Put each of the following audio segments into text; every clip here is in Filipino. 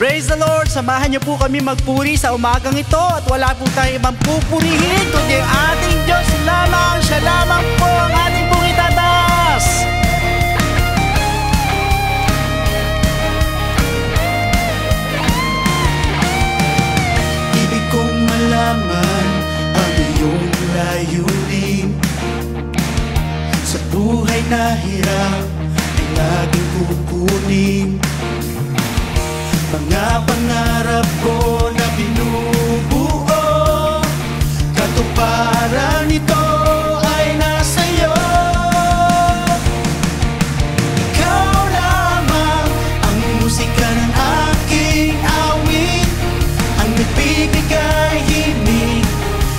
Praise the Lord! Samahan niyo po kami magpuri sa umagang ito at wala po tayong ibang pupurihin kundi ang ating Diyos lamang. Siya lamang po ang ating pong itataas. Ibig kong malaman ang iyong layunin sa buhay na hirap ay laging kukunin. Mga pangarap ko na binubuo, katuparan nito ay nasa iyo. Ikaw lamang ang musika ng aking awit, ang nagbibigay himig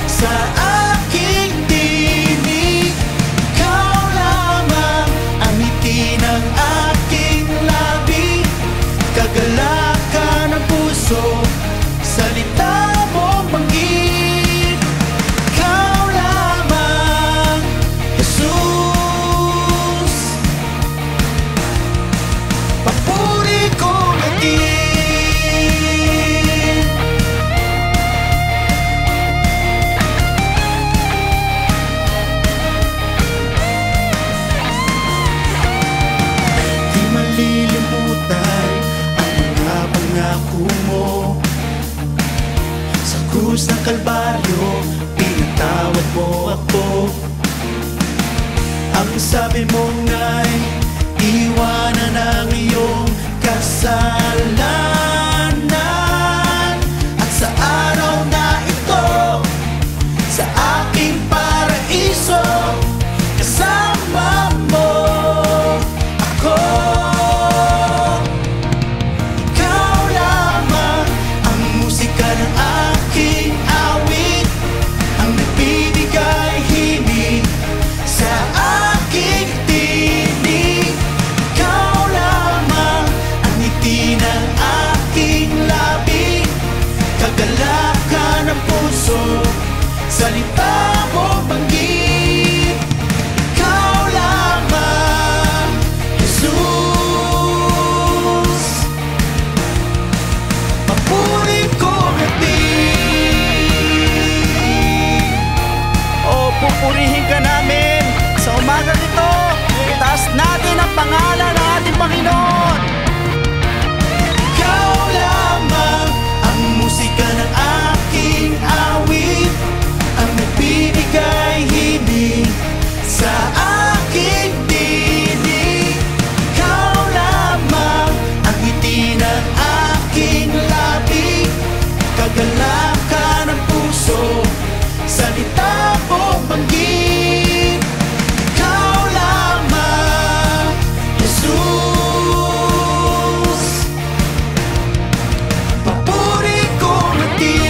sa aking tinig. Ikaw lamang ang ngiti ng aking labi, kagalakan ng puso, salita mong banggit. Ikaw lamang, Jesus, papuri ko natin. Di malilimutan ang mga pangako mo. Sa krus ng Kalbaryo, pinatawad mo ako. Ang sabi mo nga'y iwanan ang iyong kasalanan. At sa araw na ito, sa aking paraiso, kasama mo ako. Ikaw lamang ang musika ng aking awit, ang nagbibigay himig sa aking tinig. Ikaw lamang ang ngiti ng aking labi, kagalakan ng puso, salita mo banggit. Ikaw lamang, Jesus, papuri ko natin. O pupurihin ka namin sa umagang ito. Itaas natin ang pangalan ng ating Panginoon. Ikaw lamang ang musika ng aking awit, ang nagbibigay himig sa aking tinig. Ikaw lamang ang ngiti ng aking labi, kagalakan ng puso, salita mo banggit. Ikaw lamang, Jesus, papuri ko natin.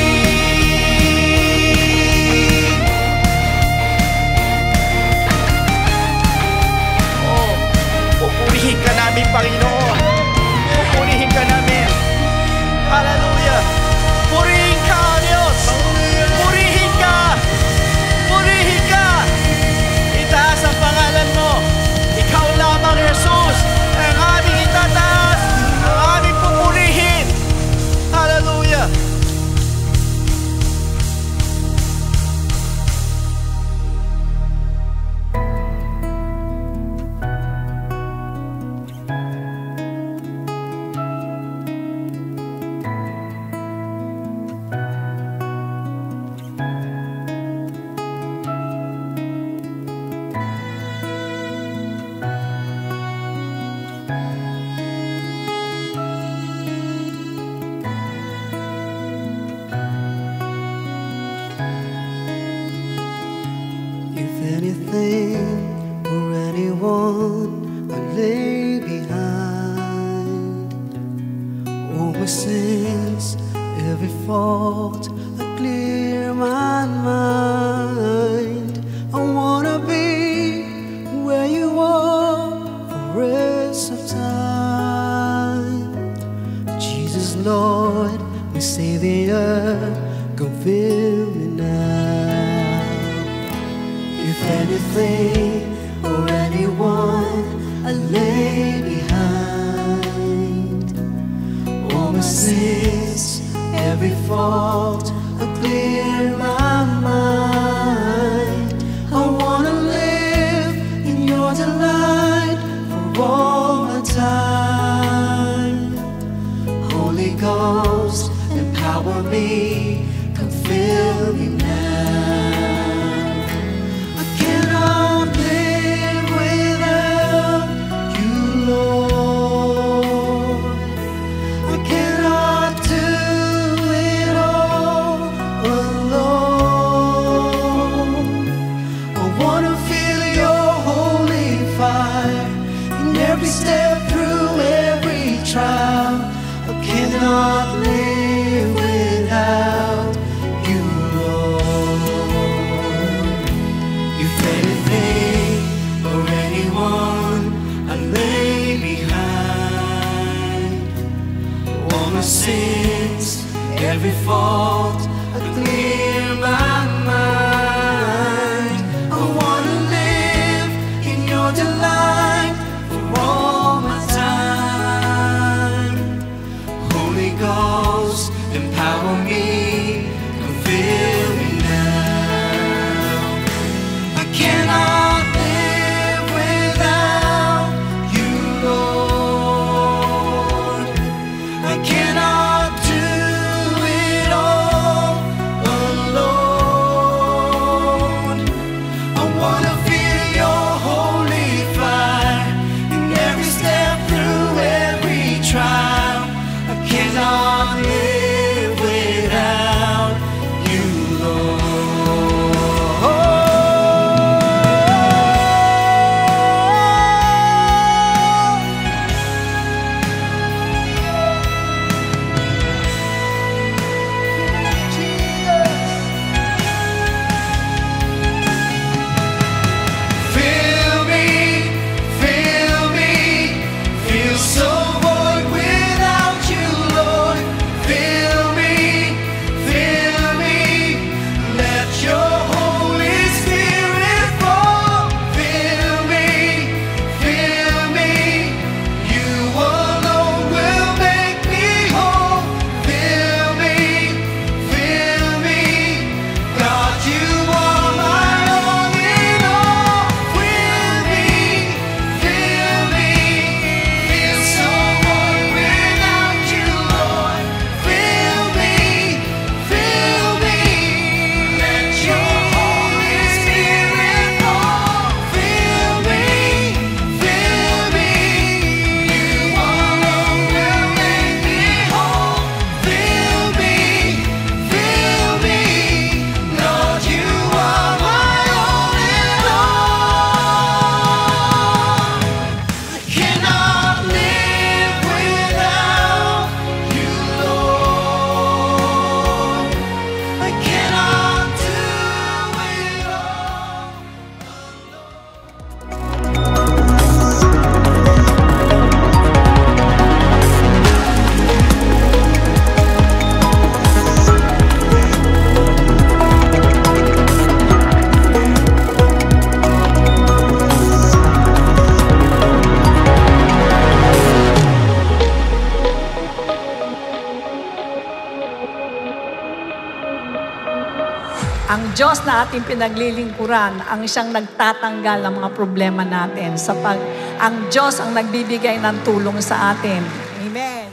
O pupurihin ka namin, Panginoon. Pupurihin ka namin. Hallelujah! Purihin ka, Diyos! Purihin ka! Purihin ka! Itaas ang pangalan mo. Ikaw lamang, Jesus, ang aming itataas, ang aming pupurihin. Hallelujah! If anything or anyone I lay behind, all my sins, every fault, I clear my mind. I wanna be where you are for rest of time. Jesus, Lord, my Savior, come fill me now. If anything or anyone I lay behind, all my sins, every fault, clear my mind. I wanna live in your delight for all my time. Holy Ghost, empower me, come fill me now. I cannot live without you, Lord. I cannot do it all alone. I wanna feel your holy fire in every step through every trial. I cannot live without you, Lord. If anything or anyone I lay behind, all my sins, every fault, I clear my mind. I wanna live in your delight for all my time. Holy Ghost, empower me, come fill me now. I cannot live without you, Lord. I cannot do it all alone. I wanna feel your holy fire in every step through every trial. I cannot live without you, Fill me, feel so void without you, Lord. Fill me, let your Holy Spirit fall. Fill me, you alone will make me whole. Fill me, God, you are my all in all. Fill me, feel so void without you, Lord. Fill me, let your Holy Spirit fall. Fill me, you alone will make me whole. Fill me, Lord, you are my all in all. I cannot live without you, Lord. I cannot do it all. Ang Diyos na ating pinaglilingkuran, ang siyang nagtatanggal ng mga problema natin. Ang Diyos ang nagbibigay ng tulong sa atin. Amen.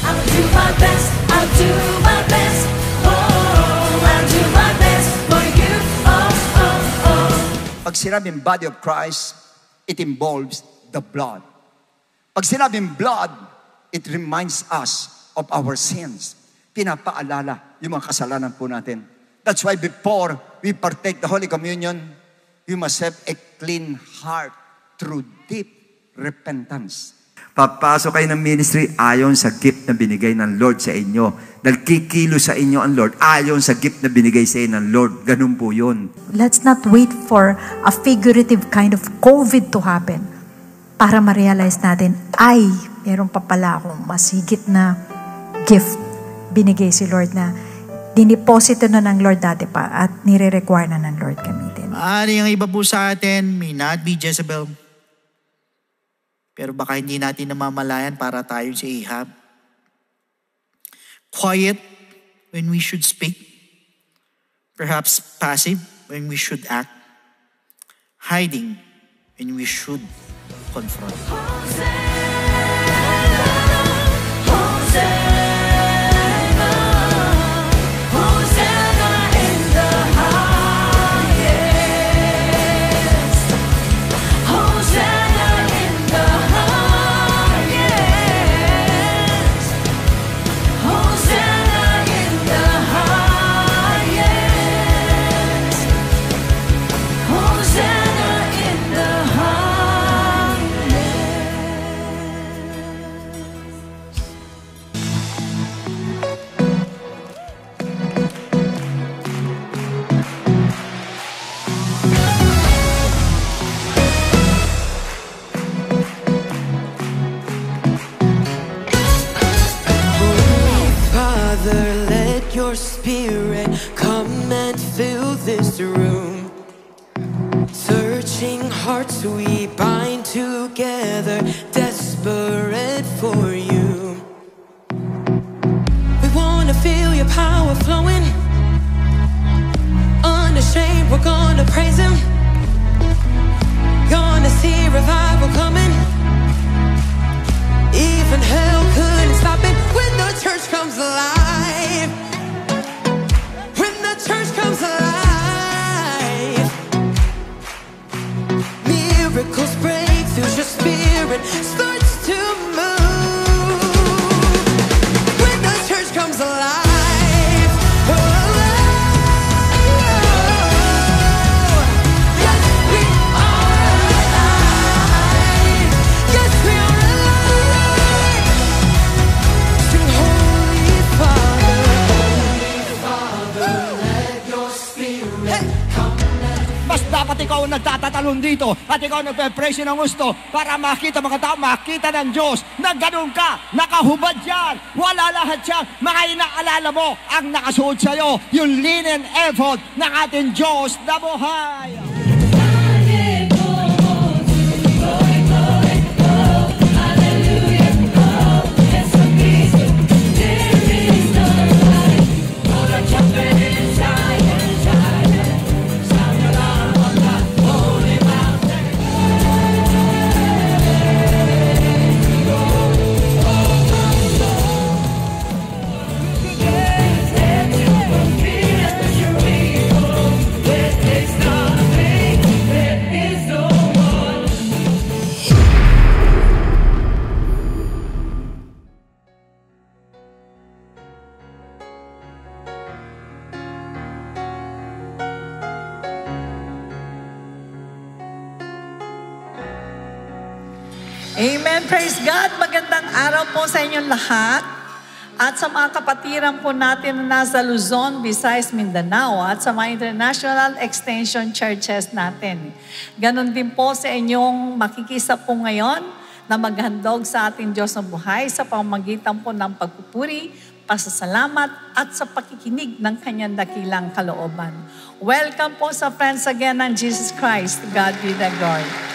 I'll do my best, I'll do my best. Oh, I'll do my best for you. Oh, oh, oh. Pag sinabing body of Christ, it involves the blood. Pag sinabing blood, it reminds us of our sins. Pinapaalala yung mga kasalanan po natin. That's why before we partake the Holy Communion, we must have a clean heart through deep repentance. Papasok kayo ng ministry ayon sa gift na binigay ng Lord sa inyo. Dahil kikilo sa inyo ang Lord ayon sa gift na binigay sa inyo ng Lord. Ganun po yun. Let's not wait for a figurative kind of COVID to happen para ma-realize natin, ay, meron pa pala akong masigit na gift binigay si Lord na diniposito na ng Lord dati pa at nire-require na ng Lord gamitin. Maaari ang iba po sa atin may not be Jezebel. Pero baka hindi natin namamalayan para tayo si Ahab. quiet when we should speak, perhaps passive when we should act, hiding when we should confront. Your spirit come and fill this room. Searching hearts we bind together, desperate for you. We wanna feel your power flowing. Unashamed, we're gonna praise him. Gonna see revival coming. Even hell couldn't stop it when the church comes alive. Church comes alive. Miracles break through, your spirit starts to move. When the church comes alive, oh, yes, we are alive. Yes, we are alive. Sing Holy Father. Mas dapat ikaw ang nagtatatalon dito at ikaw ang nagpe-praise ng gusto para makita mga tao, makita ng Diyos na ganun ka, nakahubad yan, wala lahat yan, mga inaalala mo ang nakasuot sa'yo, yung linen ephod ng ating Diyos na buhay. Amen. Praise God. Magandang araw po sa inyong lahat. At sa mga kapatiran po natin na nasa Luzon, Visayas, Mindanao at sa mga international extension churches natin. Ganon din po sa inyong makikisa po ngayon na maghandog sa ating Diyos na buhay sa pamamagitan po ng pagpupuri, pasasalamat at sa pakikinig ng kanyang dakilang kalooban. Welcome po sa Friends Again ng Jesus Christ. God be the glory.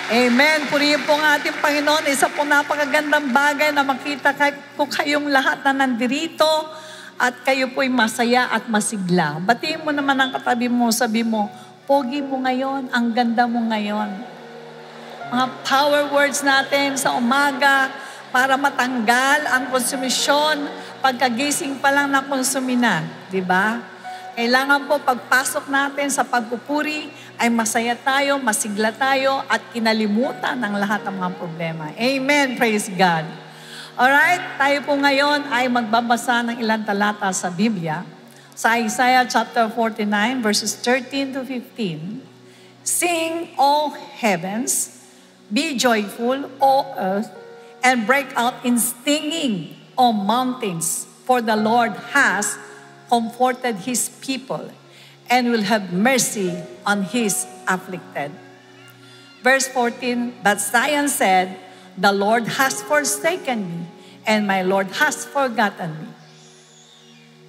Amen. Purihin po ang ating Panginoon. Isa po napakagandang bagay na makita ko kayong lahat na nandirito at kayo po'y masaya at masigla. Batiin mo naman ang katabi mo, sabi mo, pogi mo ngayon, ang ganda mo ngayon. Mga power words natin sa umaga para matanggal ang konsumisyon pagkagising pa lang na konsumina. Diba? Kailangan po pagpasok natin sa pagpupuri ay masaya tayo, masigla tayo, at kinalimutan ng lahat ng mga problema. Amen. Praise God. Alright, tayo po ngayon ay magbabasa ng ilang talata sa Biblia. Sa Isaiah chapter 49, verses 13 to 15. Sing, O heavens, be joyful, O earth, and break out in singing, O mountains, for the Lord has comforted His people and will have mercy on His afflicted. Verse 14, but Zion said, the Lord has forsaken me, and my Lord has forgotten me.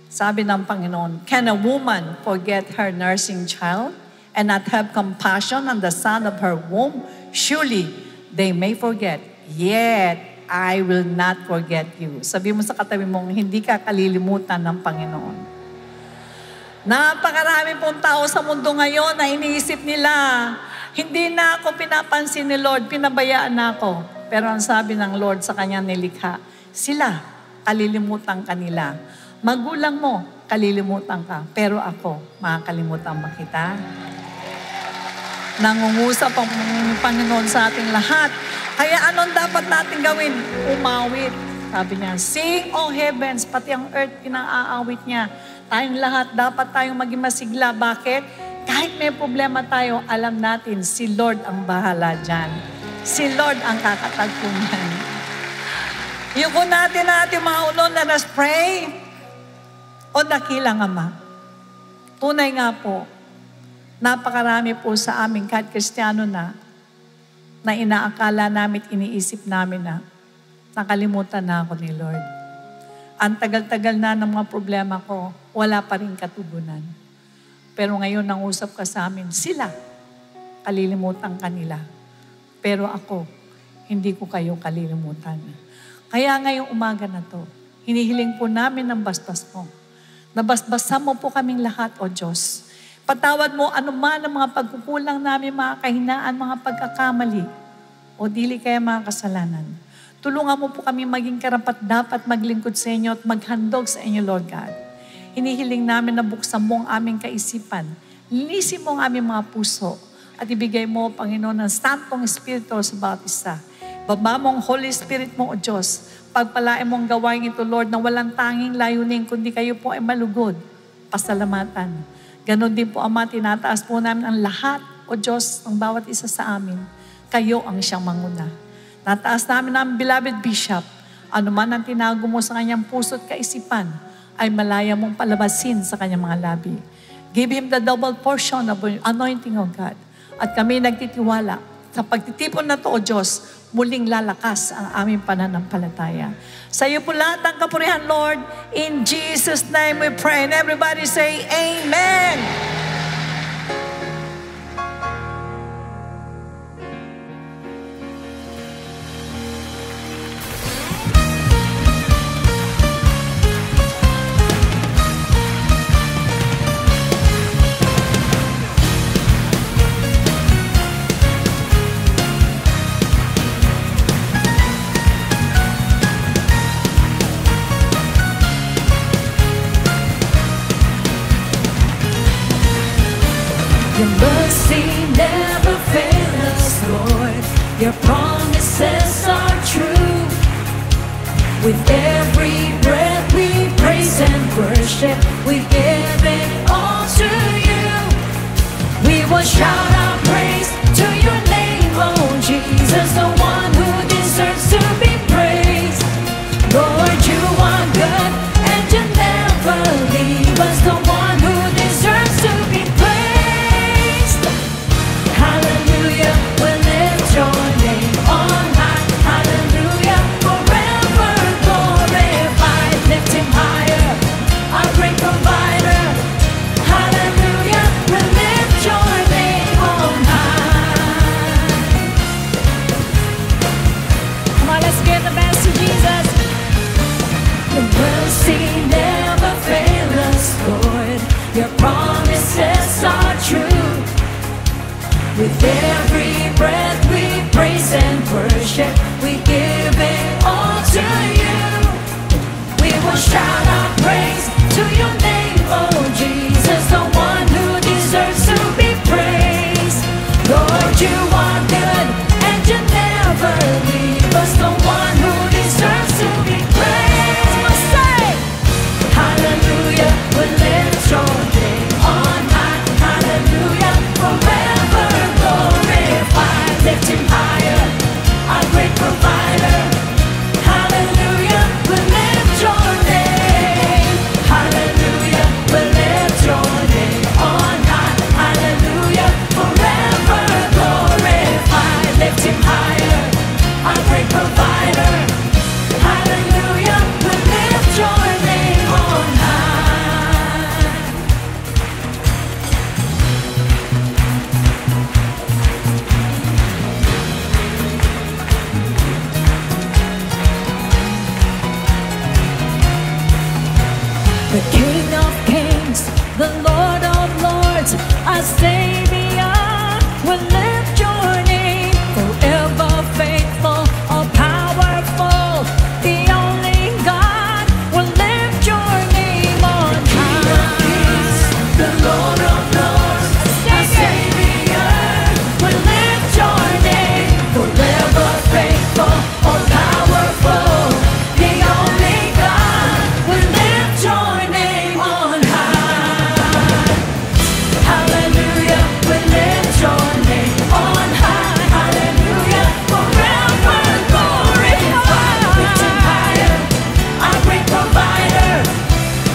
Sabi ng Panginoon, can a woman forget her nursing child and not have compassion on the son of her womb? Surely they may forget, yet I will not forget you. Sabi mo sa katabi mong, hindi ka kalilimutan ng Panginoon. Napakarami pong tao sa mundo ngayon na iniisip nila, hindi na ako pinapansin ni Lord, pinabayaan na ako. Pero ang sabi ng Lord sa kanyang nilikha, sila, kalilimutan ka nila. Magulang mo, kalilimutan ka. Pero ako, makakalimutan ba kita? Nangungusap ang Panginoon sa ating lahat. Kaya anong dapat natin gawin? Umawit. Sabi niya, sing, O heavens, pati ang earth, pinaaawit niya. Tayong lahat, dapat tayong maging masigla. Bakit? Kahit may problema tayo, alam natin, si Lord ang bahala dyan. Si Lord ang kakatagpo niyan. Yuko natin mga ulon, let us pray. O dakilang Ama, tunay nga po, napakarami po sa amin, kahit Kristiyano na inaakala namin, iniisip namin na nakalimutan na ako ni Lord. Ang tagal-tagal na ng mga problema ko, wala pa rin katugunan. Pero ngayon, nang usap ka sa amin, sila, kalilimutan kanila. Pero ako, hindi ko kayo kalilimutan. Kaya ngayong umaga na to, hinihiling po namin ng basbas mo. Nabasbasan mo po kaming lahat, O Diyos. Patawad mo anuman ang mga pagkukulang namin, mga kahinaan, mga pagkakamali, o dili kaya mga kasalanan. Tulungan mo po kami maging karapat-dapat maglingkod sa inyo at maghandog sa inyo, Lord God. Hinihiling namin na buksan mo ang aming kaisipan, linisin mo ang aming mga puso, at ibigay mo, Panginoon, ng Santong Espiritu sa bawat isa. Baba mo ang Holy Spirit mo, O Diyos. Pagpalain mo ang gawain ito, Lord, na walang tanging layunin, kundi kayo po ay malugod. Pasalamatan. Ganon din po, Ama, tinataas po namin ang lahat, O Diyos, ng bawat isa sa amin. Kayo ang siyang manguna. Nataas namin ang beloved Bishop. Ano man ang tinago mo sa kanyang puso at kaisipan, ay malaya mong palabasin sa kanyang mga labi. Give him the double portion of anointing, O God. At kami nagtitiwala sa pagtitipon na to, O Diyos, muling lalakas ang aming pananampalataya. Sa iyo po lahat ang kapurihan, Lord. In Jesus' name we pray. And everybody say, Amen. Your mercy never fails us, Lord. Your promises are true. With every breath we praise and worship, we give it all to you. We will shout our praise to your name, oh Jesus, the one who deserves to be praised. Lord, you are good and you never leave us, the one who deserves to be praised. Hallelujah, we lift your name on high. Hallelujah, forever glorified. Lift him higher, our great provider. Hallelujah, we lift your name on high. Come on, let's give the best to Jesus. Your mercy never fails us, Lord. Your promises are true. With every breath we praise and worship, we give it all to you. We will shout our praise to your name, oh Jesus, the one who deserves to be praised. Lord, you are good and you never leave us, the one who deserves to be praised. We'll say, hallelujah, we lift your name on high. Hallelujah, forever glorified. Lift him higher, our great provider. the King of Kings, the Lord of Lords, our Savior. We'll lift your name, forever faithful, all powerful, the only God. We'll lift your name on high. The Lord of Lords, our Savior. We'll lift your name, forever faithful, all powerful, the only God. We'll lift your name on high. Hallelujah, we lift your name on high. Hallelujah, forever glorified. Lifting higher, our great provider.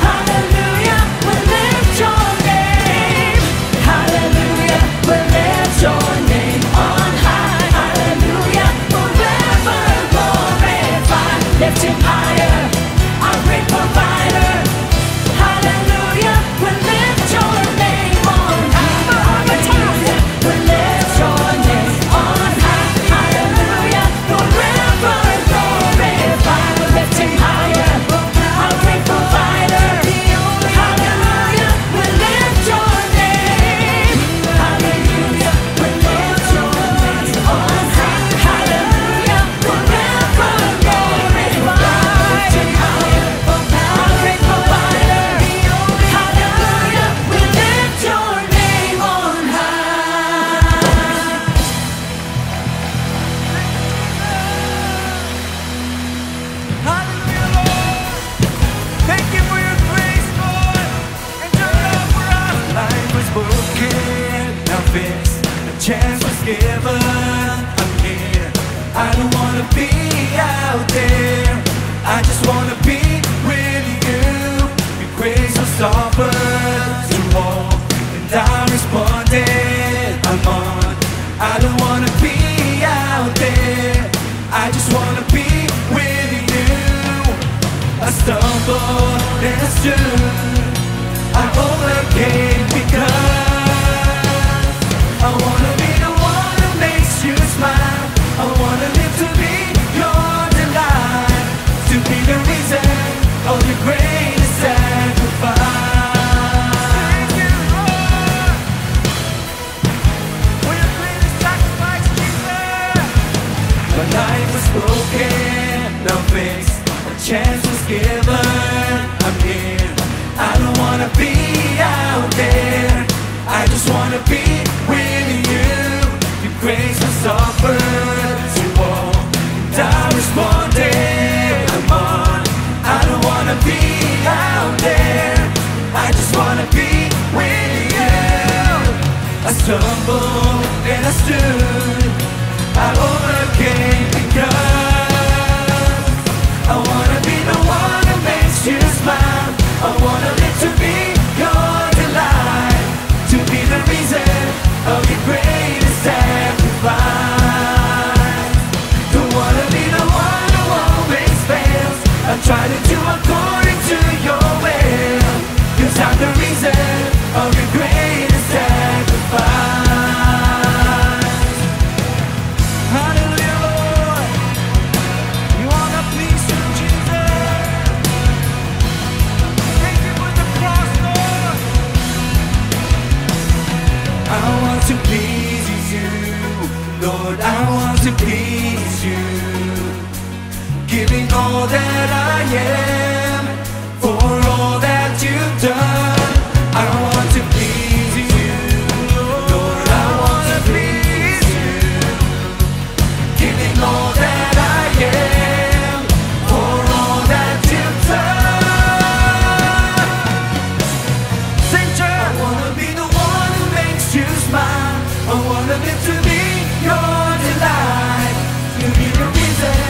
Hallelujah, we lift your name. Hallelujah, we lift your name on high. Hallelujah, forever glorified. Lifting higher, our great provider. Hallelujah, we lift your name on high. Hallelujah, we lift your name on high. Hallelujah, forever glorified. Lifting higher, our great provider. Hallelujah, we lift your name. Hallelujah, we lift your name on high. Hallelujah, forever glorified. Lifting higher, our great provider. Hallelujah, we lift your name on high. Hallelujah, Lord. Thank you for your grace, Lord, and your love for us. Life was broken, now fixed. A chance was given. I'm here. I don't wanna be out there. I just wanna be with you. Your grace was offered to all, and I responded. I'm on. I don't wanna be out there. I just wanna be with you. I stumbled and I stood. I overcame because I wanna be the one who makes you smile. I wanna live to be your delight, to be the reason of your greatest sacrifice. Thank you, Lord, for your greatest sacrifice, Jesus. My life was broken, now fixed. A chance was given. I'm here. I don't wanna be out there. I just wanna be with you. Your grace was offered to all, and I responded. I'm on. I don't wanna be out there. I just wanna be with you. I stumbled and I stood. I overcame because I wanna be the one who makes you smile. I wanna live to be your delight, to be the reason of your greatest sacrifice. Don't wanna be the one who always fails. I try to do according to your will, 'cause I'm the reason of your greatest sacrifice. Hallelujah, Lord. You wanna please you, Jesus. Thank you for the cross, Lord. I want to please you, Lord. I want to please you, giving all that I am for all that you've done. I want to please you, Lord. I want to please you, giving all that I am for all that you've done. Saint, I wanna be the one who makes you smile. I wanna live to be your delight, to be the reason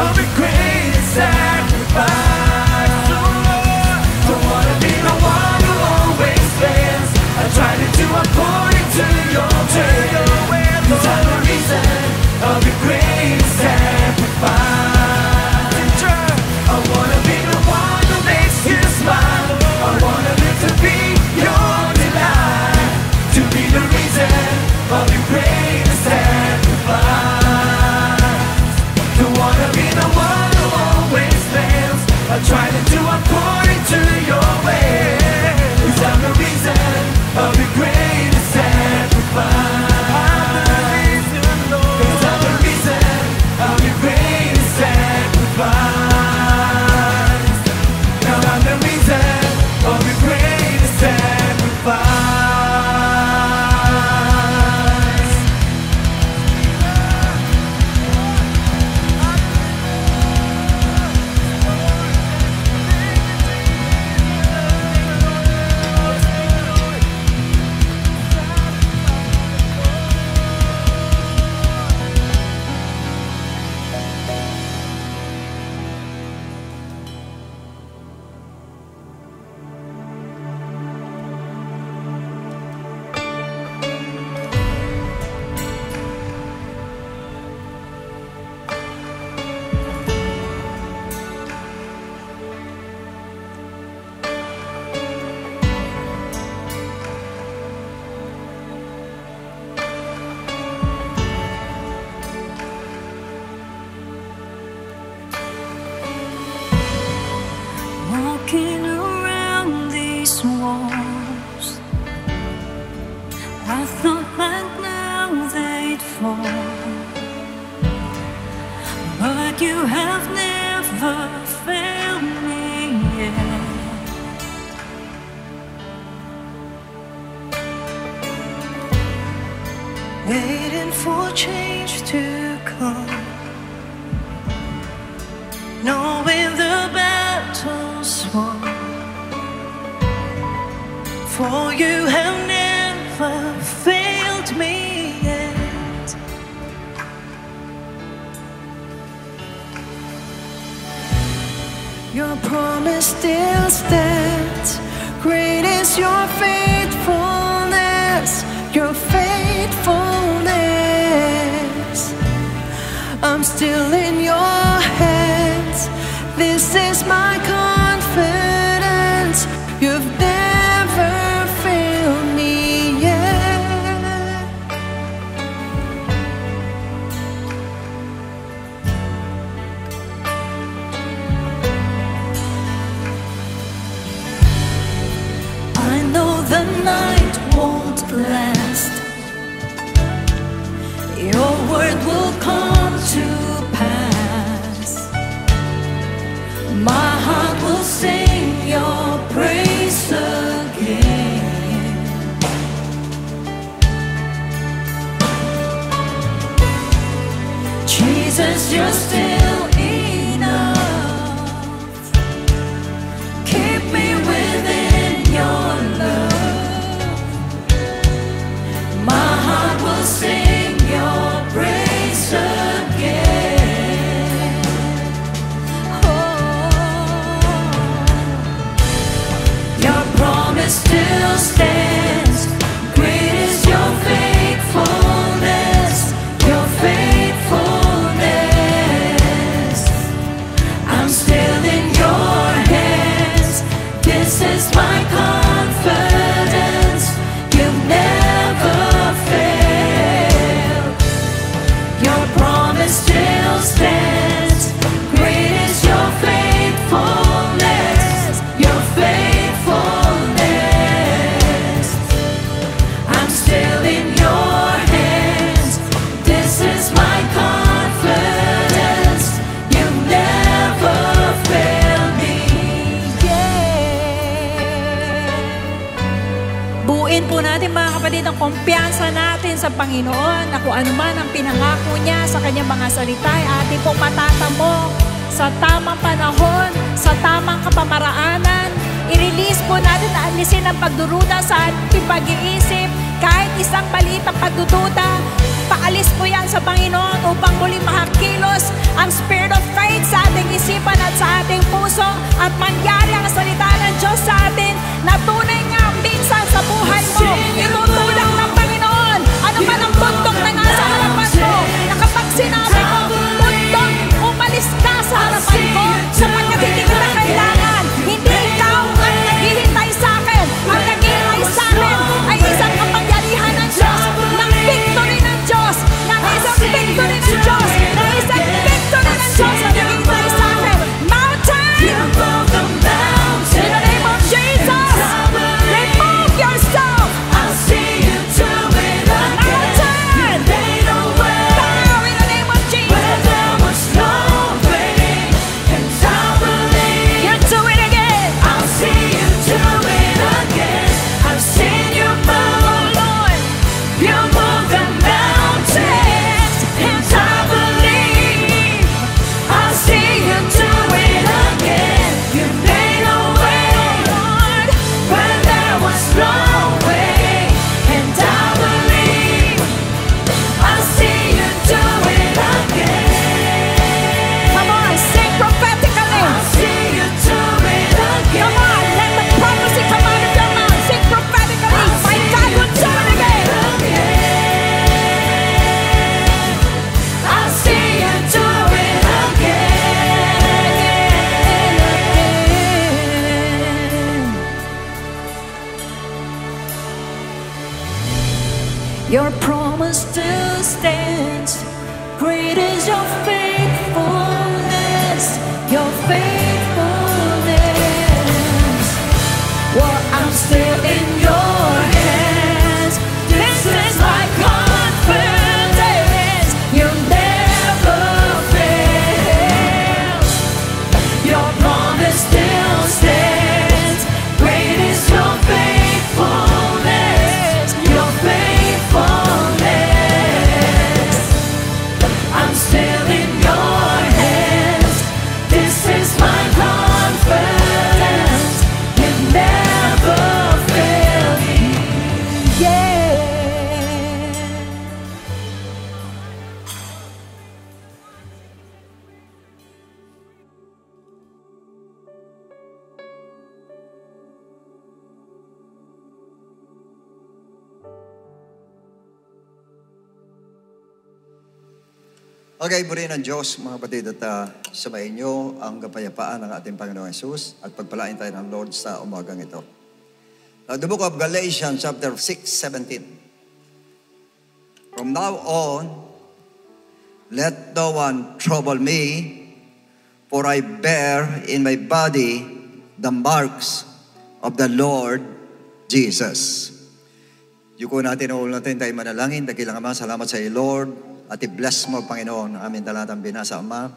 of the greatest sacrifice. Oh Lord, don't wanna be the one who always fails. I try to do according to your will, 'cause I'm the reason of the greatest sacrifice. I wanna be the one who makes you smile. I wanna live to be your delight, to be the reason of your greatest sacrifice. Don't wanna be the one who always fails. I try to do according to your way, for change to come, knowing the battle's won. For you have never failed me yet. Your promise still stands. Great is your faithfulness, your faithfulness. I'm still in your hands. This is my confidence. You've never failed me yet. I know the night won't last. Your word will come to pass. My heart will sing your praise again. Jesus, you're still enough. Keep me within your love. My heart will sing your praise again. Your promise still stands. Great is your faithfulness, your faithfulness. I'm still in your hands. This is my confidence. You've never failed. Your promise still stands. Great is your faithfulness, your faithfulness. I'm still in your hands. This is my confidence. You never fail me yet. Buuin po natin mga kapatid ang kumpiyansa natin sa Panginoon na kung ano man ang pinangako niya sa kanyang mga salita ay ating pong matatamo sa tamang panahon, sa tamang kapamaraanan. I-release po natin na alisin ang pagduruda sa ating pag-iisip. Kahit isang balitang pagdududa, paalis po yan sa Panginoon upang muli makakilos ang spirit of faith sa ating isipan at sa ating puso at mangyari ang salita ng Diyos sa atin na tunay nga minsan sa buhay mo. Itutulak ng Panginoon ano man ang bundok na nasa harapan mo na kapag sinabi ko, bundok, umalis ka sa harapan ko sapagkat hindi kita kailangan. Hindi ikaw ang naghihintay sa akin. Ang naghihintay sa akin ay isang kapangyarihan ng Diyos, ng victory ng Diyos, ng isang victory ng Diyos, ng isang victory ng Diyos ang naghihintay sa akin. Mountain! In the name of Jesus, remove yourself. I'll see you do it again. They know where. Bow in the name of Jesus. Where there was no way, and I believe You do it again. I'll see you do it again. I've seen you move, Lord. You move the mountains, and I believe I'll see you do it again. You made a way, Lord, where there was no way, and I believe I'll see you do it again. Come on, sing prophetically. I'll see you do it again. Come on, let the prophecy come out of your mouth. Sing prophetically. My God will do it again. I'll see you do it again. Your promise still stands. Great is your faithfulness, your faithfulness. Well, I'm still in your hands. This is my confidence. You never fail. Your promise still stands. Great is your faithfulness, your faithfulness. Okay, purihin ng Diyos, mga kapatid, at sabayin niyo ang kapayapaan ng ating Panginoong Jesus at pagpalain tayo ng Lord sa umagang ito. Now, the book of Galatians, chapter 6:17. From now on, let no one trouble me, for I bear in my body the marks of the Lord Jesus. Yuko natin, ulo natin tayo manalangin. Dakilang Ama, salamat sa iyo, Lord. At i-bless mo, Panginoon, ang aming talatang binasa, Ama.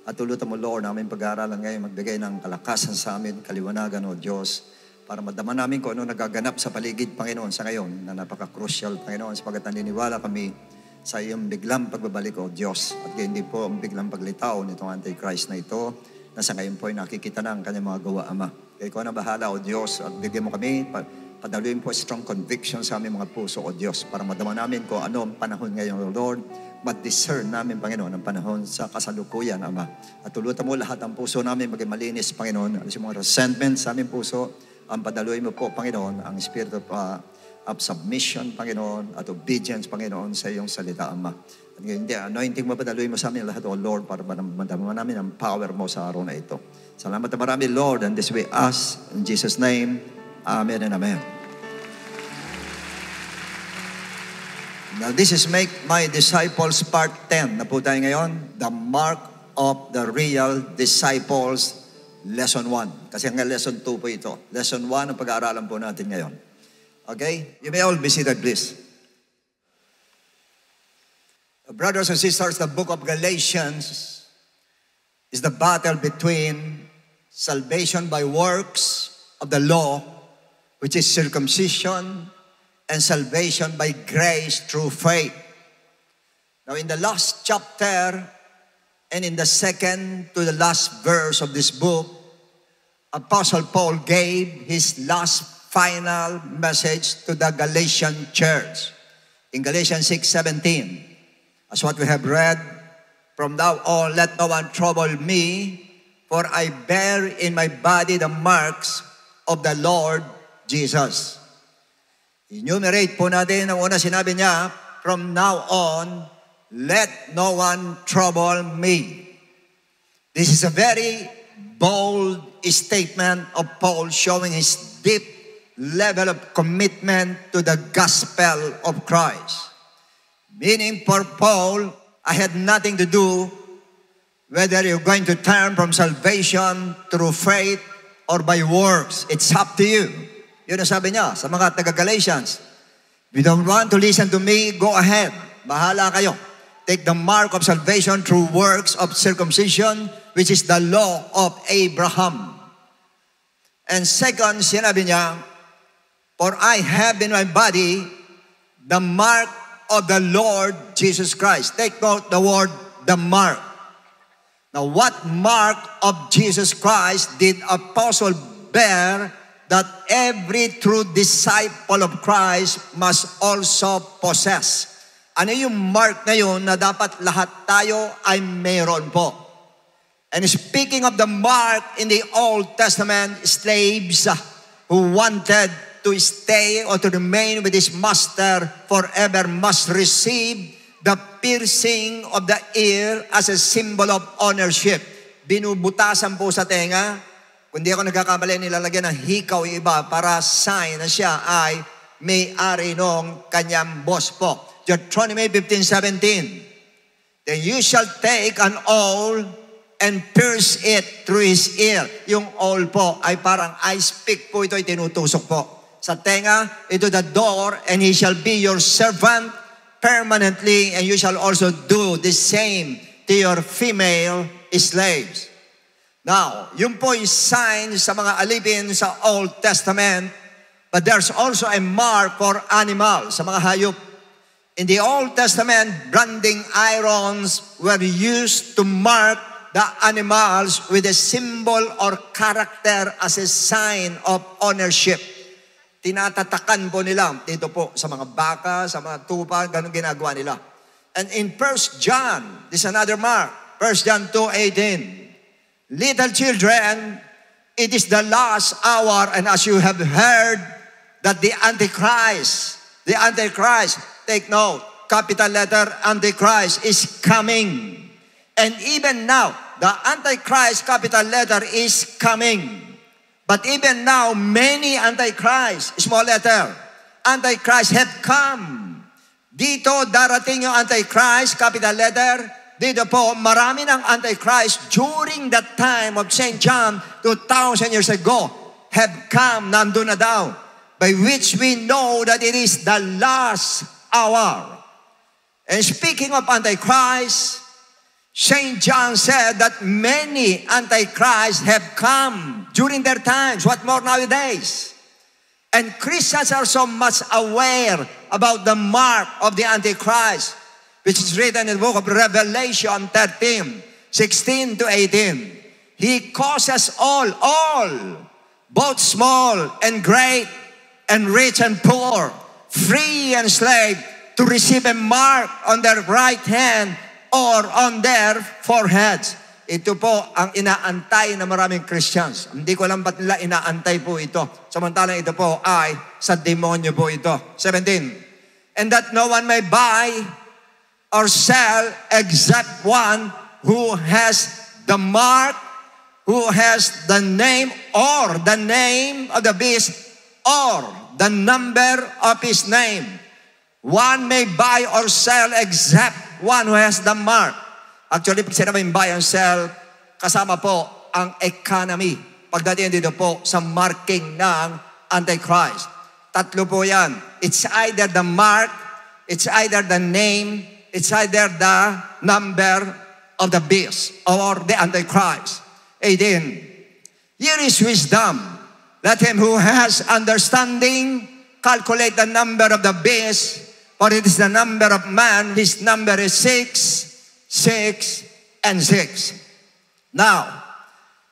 At tulutan mo, Lord, ang aming pag-aaralan ngayon, magbigay ng kalakasan sa amin, kaliwanagan, O Diyos, para madama namin kung ano nagaganap sa paligid, Panginoon, sa ngayon, na napaka-crucial, Panginoon, sapagat naniniwala kami sa iyong biglang pagbabalik, O Diyos. At hindi po ang biglang paglitaw nitong Antichrist na ito, na sa ngayon po ay nakikita na ang kanyang mga gawa, Ama. Kaya ikaw na bahala, O Diyos, at bigyan mo kami, padaluin po strong conviction sa aming mga puso, O Diyos, para madama namin kung ano ang panahon ngayon, O Lord. Ma-discern namin, Panginoon, ang panahon sa kasalukuyan, Ama. At tulutan mo lahat ng puso namin maging malinis, Panginoon. Alis yung mga resentment sa aming puso. Ang padaluin mo po, Panginoon, ang spirit of submission, Panginoon, at obedience, Panginoon, sa iyong salita, Ama. At ngayon, anointing mo, padaluin mo sa amin lahat, O Lord, para madama namin ang power mo sa araw na ito. Salamat na marami, Lord, and this way us, in Jesus' name, Amen and Amen. Now, this is Make My Disciples Part 10. Na po tayo ngayon, The Mark of the Real Disciples, Lesson 1. Kasi hanggang Lesson 2 po ito. Lesson 1 ang pag-aaralan po natin ngayon. Okay? You may all be seated, please. Brothers and sisters, the book of Galatians is the battle between salvation by works of the law, which is circumcision, and salvation by grace through faith. Now, in the last chapter and in the second to the last verse of this book, Apostle Paul gave his last final message to the Galatian church. In Galatians 6:17, as what we have read, from now on, let no one trouble me, for I bear in my body the marks of the Lord Jesus. Enumerate po natin ang una sinabi niya, from now on, let no one trouble me. This is a very bold statement of Paul showing his deep level of commitment to the gospel of Christ. Meaning for Paul, I had nothing to do whether you're going to turn from salvation through faith or by works. It's up to you. Yun ang sabi niya sa mga taga-Galatians. If you don't want to listen to me, go ahead. Bahala kayo. Take the mark of salvation through works of circumcision, which is the law of Abraham. And second, sinabi niya, for I have in my body the mark of the Lord Jesus Christ. Take note the word, the mark. Now, what mark of Jesus Christ did Apostle bear that every true disciple of Christ must also possess? Ano yung mark na yun na dapat lahat tayo ay meron po? And speaking of the mark in the Old Testament, slaves who wanted to stay or to remain with his master forever must receive the piercing of the ear as a symbol of ownership. Binubutasan po sa tenga. Kung di ako nagkakamali, nilalagyan ng hikaw yung iba para sign na siya ay may-ari ng kanyang boss po. Deuteronomy 15:17. Then you shall take an awl and pierce it through his ear. Yung awl po ay parang ice pick po ito, ay tinutusok po sa tenga, into the door, and he shall be your servant permanently, and you shall also do the same to your female slaves. Now, yun po is sign sa mga alipin sa Old Testament, but there's also a mark for animals, sa mga hayop. In the Old Testament, branding irons were used to mark the animals with a symbol or character as a sign of ownership. Tinatatakan po nila dito po sa mga baka, sa mga tupa, ganun ginagawa nila. And in 1 John, this is another mark, 1 John 2:18. Little children, it is the last hour, and as you have heard that the Antichrist, take note, capital letter Antichrist is coming. And even now, the Antichrist, capital letter, is coming. But even now, many Antichrist, small letter, Antichrist have come. Dito, darating yung Antichrist, capital letter. Dito po, marami ng Antichrist during the time of St. John 2,000 years ago have come, nandun na daw, by which we know that it is the last hour. And speaking of Antichrist, St. John said that many Antichrists have come during their times. What more nowadays? And Christians are so much aware about the mark of the Antichrist, which is written in the book of Revelation 13, 16 to 18. He causes all, both small and great, and rich and poor, free and slave, to receive a mark on their right hand or on their foreheads. Ito po ang inaantay ng maraming Christians. Hindi ko alam ba't nila inaantay po ito. Samantalang ito po ay sa demonyo po ito. 17. And that no one may buy or sell except one who has the mark, who has the name or the name of the beast or the number of his name. One may buy or sell except one who has the mark. Actually, pag sinabing buy and sell, kasama po ang economy. Pagdating dito po sa marking ng Antichrist. Tatlo po yan. It's either the mark, it's either the name, it's either the number of the beast or the Antichrist. 18. Here is wisdom. Let him who has understanding calculate the number of the beast, for it is the number of man. His number is 6, 6, and 6. Now,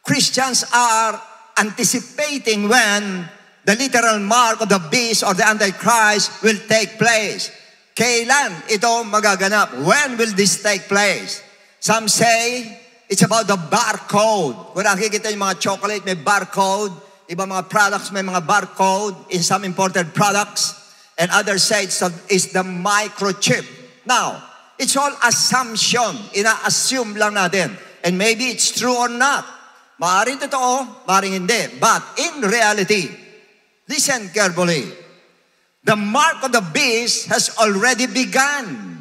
Christians are anticipating when the literal mark of the beast or the Antichrist will take place. Kailan ito magaganap? When will this take place? Some say it's about the barcode. Kung nakikita yung mga chocolate, may barcode. Iba mga products, may mga barcode in some imported products. And others say it's the microchip. Now, it's all assumption. Ina-assume lang natin. And maybe it's true or not. Maaring totoo, maaring hindi. But in reality, listen carefully. The mark of the beast has already begun.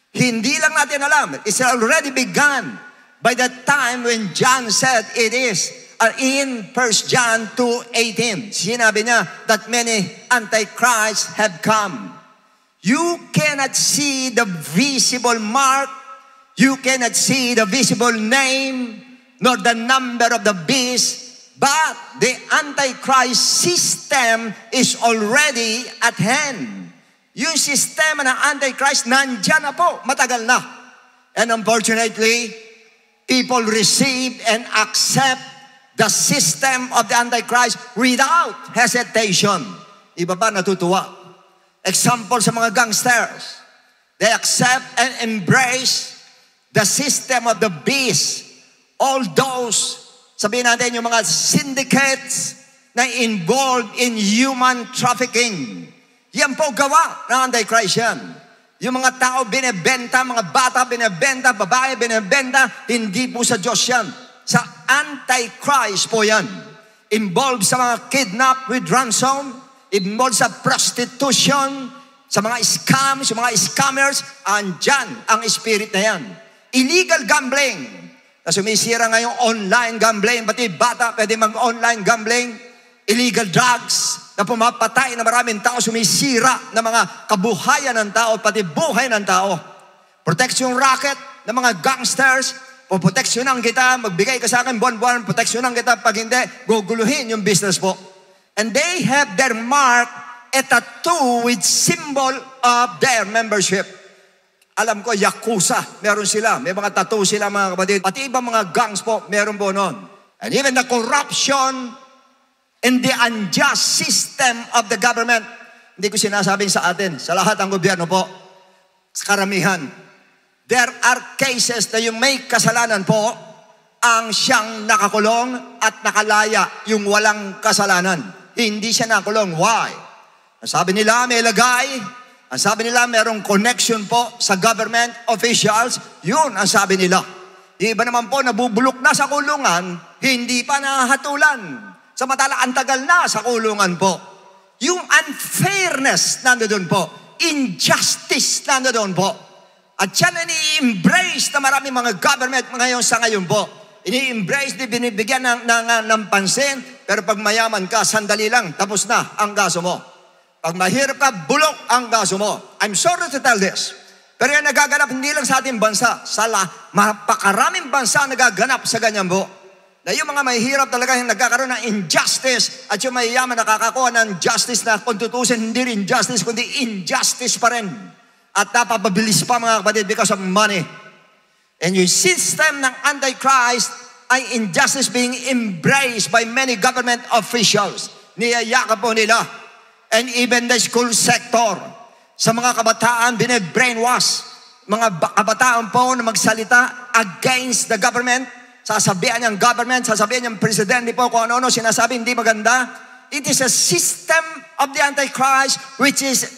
Hindi lang natin alam. It's already begun by the time when John said it is. In 1 John 2:18, sinabi niya that many Antichrists have come. You cannot see the visible mark. You cannot see the visible name, nor the number of the beast. But the Antichrist system is already at hand. Yung sistema ng Antichrist, nandyan na po, matagal na. And unfortunately, people receive and accept the system of the Antichrist without hesitation. Iba ba natutuwa? Example sa mga gangsters. They accept and embrace the system of the beast. All those, sabihin natin yung mga syndicates na involved in human trafficking. Yan po gawa ng Antichrist yan. Yung mga tao binebenta, mga bata binebenta, babae binebenta, hindi po sa Diyos yan. Sa Antichrist po yan. Involved sa mga kidnap with ransom, involved sa prostitution, sa mga scams, sa mga scammers, andyan ang spirit na yan. Illegal gambling. Na sumisira ngayong online gambling, pati bata pwede mag-online gambling. Illegal drugs na pumapatay na maraming tao, sumisira na mga kabuhayan ng tao, pati buhay ng tao. Protection racket ng mga gangsters, poproteksyonan kita, magbigay ka sa akin buwan-buwan, proteksyonan kita, pag hindi, guguluhin yung business po. And they have their mark, a tattoo with symbol of their membership. Alam ko, Yakuza, meron sila. May mga tattoo sila, mga kapatid. Pati ibang mga gangs po, meron po noon. And even the corruption and the unjust system of the government. Hindi ko sinasabing sa atin, sa lahat ng gobyerno po, sa karamihan. There are cases na yung may kasalanan po, ang siyang nakakulong at nakalaya yung walang kasalanan. Hindi siya nakakulong. Why? Ang sabi nila, may lagay. Ang sabi nila, merong connection po sa government officials. Yun ang sabi nila. Yung iba naman po, nabubulok na sa kulungan, hindi pa nahatulan. Samantala, ang tagal na sa kulungan po. Yung unfairness nandoon po. Injustice nandoon po. At yan ay ini-embrace na maraming mga government ngayon sa ngayon po. Ini-embrace, binibigyan ng pansin, pero pag mayaman ka, sandali lang, tapos na ang gaso mo. Pag mahirap ka, bulok ang gaso mo. I'm sorry to tell this. Pero yan nagaganap hindi lang sa ating bansa. Mapakaraming bansa nagaganap sa ganyan po. Na yung mga mahihirap talaga yung nagkakaroon ng injustice at yung mayayaman nakakakuha ng justice na kung tutusin, hindi rin justice, kundi injustice pa rin. At napapabilis pa mga kapatid because of money. And yung system ng Antichrist ay injustice being embraced by many government officials. Niyayakap po nila. And even the school sector. Sa mga kabataan, bine-brainwash. Mga kabataan po na magsalita against the government. Sasabihan niyang government, sasabihan niyang presidente po kung ano-ano sinasabi, hindi maganda. It is a system of the Antichrist which is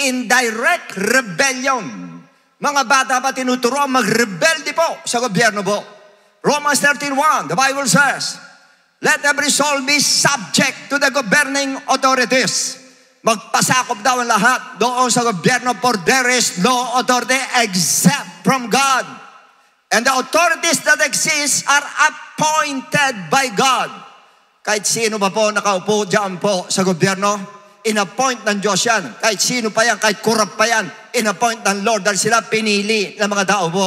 in direct rebellion. Mga bata pa tinuturuan mag-rebelde po sa gobyerno po. Romans 13:1, the Bible says, let every soul be subject to the governing authorities. Magpasakop daw ang lahat doon sa gobyerno, for there is no authority except from God. And the authorities that exist are appointed by God. Kahit sino pa po nakaupo dyan po sa gobyerno, in-appoint ng Diyos yan. Kahit sino pa yan, kahit kurap pa yan, in-appoint ng Lord dahil sila pinili ng mga tao po.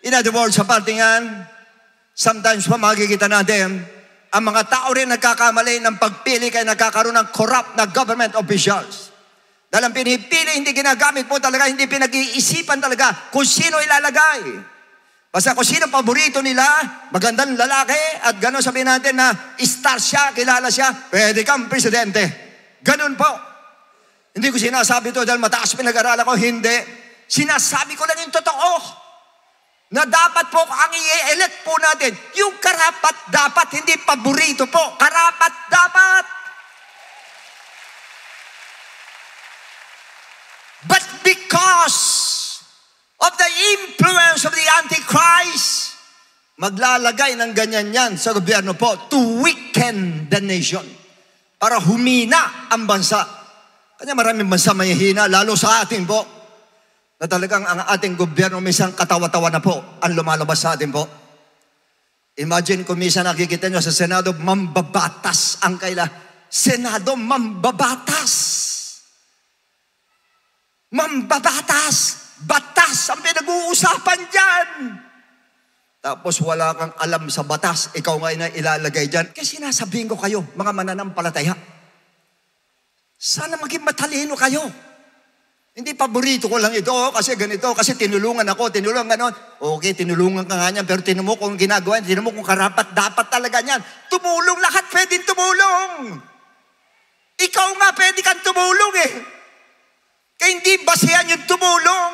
In other words, sa parting yan, sometimes pa makikita natin, ang mga tao rin nagkakamali ng pagpili kaya nagkakaroon ng corrupt na government officials. Dahil ang pinipili, hindi ginagamit po talaga, hindi pinag-iisipan talaga kung sino ilalagay. Basta kung sino paborito nila, magandang lalaki, at gano'n sabihin natin na star siya, kilala siya, pwede kang presidente. Ganun po. Hindi ko sinasabi ito dahil mataas pinag-aralan ko, hindi. Sinasabi ko lang yung totoo. Na dapat po ang i-elect po natin, yung karapat dapat, hindi paborito po. Karapat dapat. But because of the influence of the Antichrist, maglalagay ng ganyan yan sa gobyerno po to weaken the nation. Para humina ang bansa. Kanya maraming bansa mahihina, lalo sa atin po. Na talagang ang ating gobyerno minsan katawa-tawa na po ang lumalabas sa atin po. Imagine kung minsan nakikita nyo sa Senado, mambabatas ang kaila. Senado, mambabatas. Mambabatas. Batas ang pinag-uusapan dyan. Tapos wala kang alam sa batas, ikaw ngayon na ilalagay dyan. Kasi sinasabihin ko kayo, mga mananampalataya, sana maging matalino kayo. Hindi paborito ko lang ito, kasi ganito, kasi tinulungan ako, tinulungan ganon. Okay, tinulungan ka nga niyan, pero tinan mo kung ginagawa, tinan mo kung karapat, dapat talaga niyan. Tumulong, lahat pwedeng tumulong. Ikaw nga pwede kang tumulong eh. Kaya hindi basehan yung tumulong.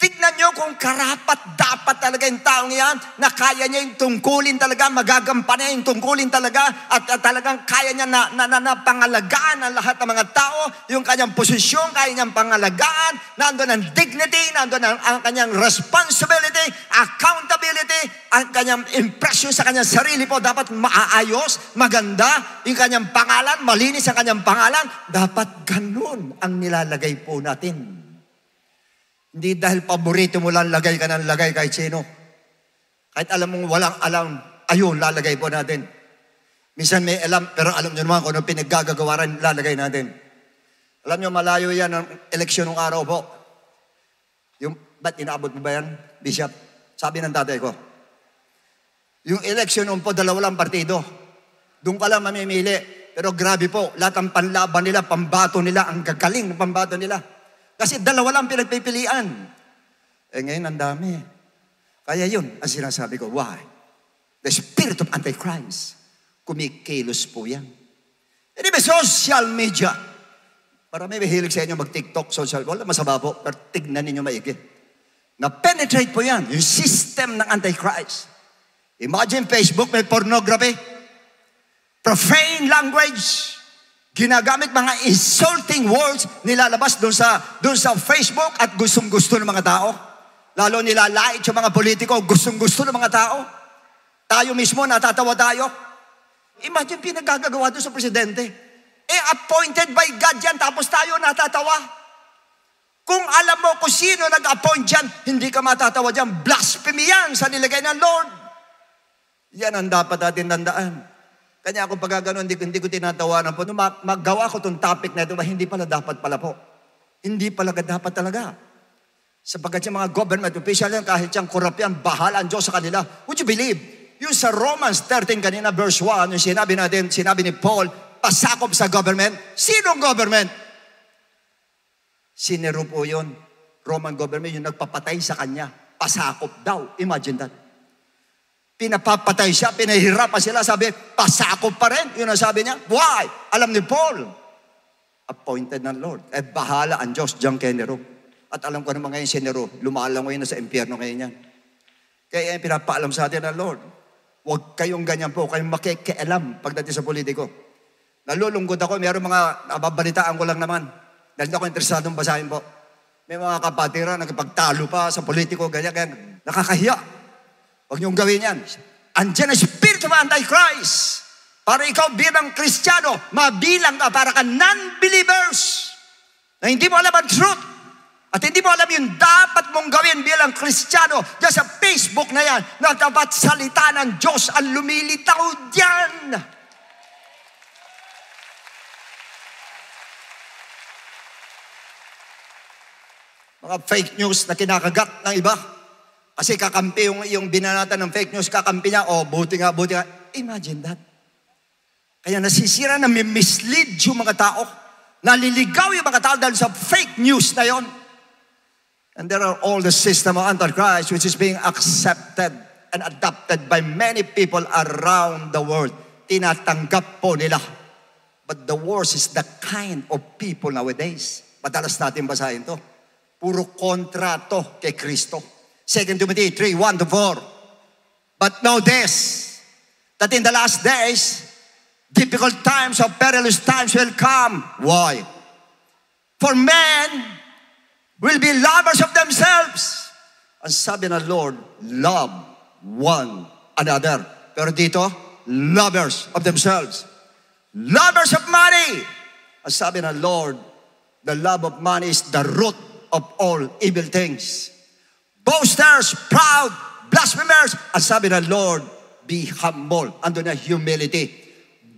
Tignan nyo kung karapat dapat talaga yung taong yan na kaya niya yung tungkulin talaga, magagampan niya yung tungkulin talaga at talagang kaya niya na pangalagaan ang lahat ng mga tao, yung kanyang posisyon, kaya niyang pangalagaan, nandun ang dignity, nandun ang kanyang responsibility, accountability, ang kanyang impression sa kanyang sarili po dapat maayos, maganda, yung kanyang pangalan, malinis ang kanyang pangalan, dapat ganun ang nilalagay po natin. Hindi dahil paborito mo lang lagay ka ng lagay kahit sino. Kahit alam mong walang alam, ayun, lalagay po natin. Minsan may alam, pero alam nyo naman kung ano pinaggagawaran, lalagay natin. Alam nyo, malayo yan ang eleksyon ng araw po. Yung, ba't inaabot mo ba yan, Bishop? Sabi ng tatay ko. Yung eleksyon ng po, 2 lang partido. Doon ka lang mamimili. Pero grabe po, lahat ang panlaban nila, pambato nila, ang gagaling ng pambato nila. Kasi 2 lang pinagpipilian. Eh ngayon, ang dami. Kaya yun, ang sinasabi ko, why? The spirit of Antichrist. Kumikilos po yan. And even social media. Marami mahilig sa inyo mag-TikTok, social. Wala masama po, pero tignan ninyo maigi. Na-penetrate po yan, yung system ng Antichrist. Imagine Facebook, may pornography. Profane language. Ginagamit mga insulting words nilalabas doon sa Facebook at gustong-gusto ng mga tao. Lalo nilalait yung mga politiko, gustong-gusto ng mga tao. Tayo mismo, natatawa tayo. Imagine pinagagagawa doon sa presidente. Appointed by God yan, tapos tayo natatawa. Kung alam mo kung sino nag-appoint dyan, hindi ka matatawa dyan. Blasphemy yan sa nilagay ng Lord. Yan ang dapat natin tandaan. Kanya ako pag gano'n, hindi ko tinatawanan po. Nung maggawa ko itong topic na ito, hindi pala dapat pala po. Hindi pala dapat talaga. Sapagkat yung mga government official yan, kahit yung korap yan, bahala ang Diyos sa kanila. Would you believe? Yung sa Romans 13 kanina, verse 1, yung sinabi ni Paul, pasakop sa government. Sinong government? Si Nero po yun. Roman government, yung nagpapatay sa kanya. Pasakop daw. Imagine that. Pinapapatay siya, pinahirapan sila. Sabi, pasakop pa rin. Yun ang sabi niya. Why? Alam ni Paul. Appointed ng Lord. Bahala ang Diyos diyan kay Nero. At alam ko naman ngayon si Nero, lumalang ngayon na sa impyerno ngayon yan. Kaya yan pinapaalam sa atin ng Lord. Huwag kayong ganyan po, kayong makikialam pagdating sa politiko. Nalulungkot ako, mayroong mga nababalitaan ko lang naman. Dahil ako interesadong basahin po. May mga kapatira, nagpagtalo pa sa politiko, ganyan. Nakakahiya. Huwag niyong gawin yan. Andiyan ang Spirit of Antichrist. Para ikaw bilang Kristiyano, mabilang ka para ka non-believers na hindi mo alam ang truth. At hindi mo alam yung dapat mong gawin bilang Kristiyano dyan sa Facebook na yan na dapat salita ng Diyos ang lumilitaw dyan. Mga fake news na kinakagat ng iba. Kasi kakampi yung binanatan ng fake news, kakampi niya, buti nga. Imagine that. Kaya nasisira na may mislead yung mga tao. Naliligaw yung mga tao dahil sa fake news na yon. And there are all the system of Antichrist which is being accepted and adopted by many people around the world. Tinatanggap po nila. But the worst is the kind of people nowadays. Madalas natin basahin to. Puro kontra to kay Kristo. 2 Timothy 3:1-4. But know this, that in the last days, difficult times or perilous times will come. Why? For men will be lovers of themselves. Ang sabi ng Lord, love one another. Pero dito, lovers of themselves. Lovers of money. Ang sabi ng Lord, the love of money is the root of all evil things. Boasters, proud, blasphemers. Ang sabi ng Lord, be humble. Ando na humility.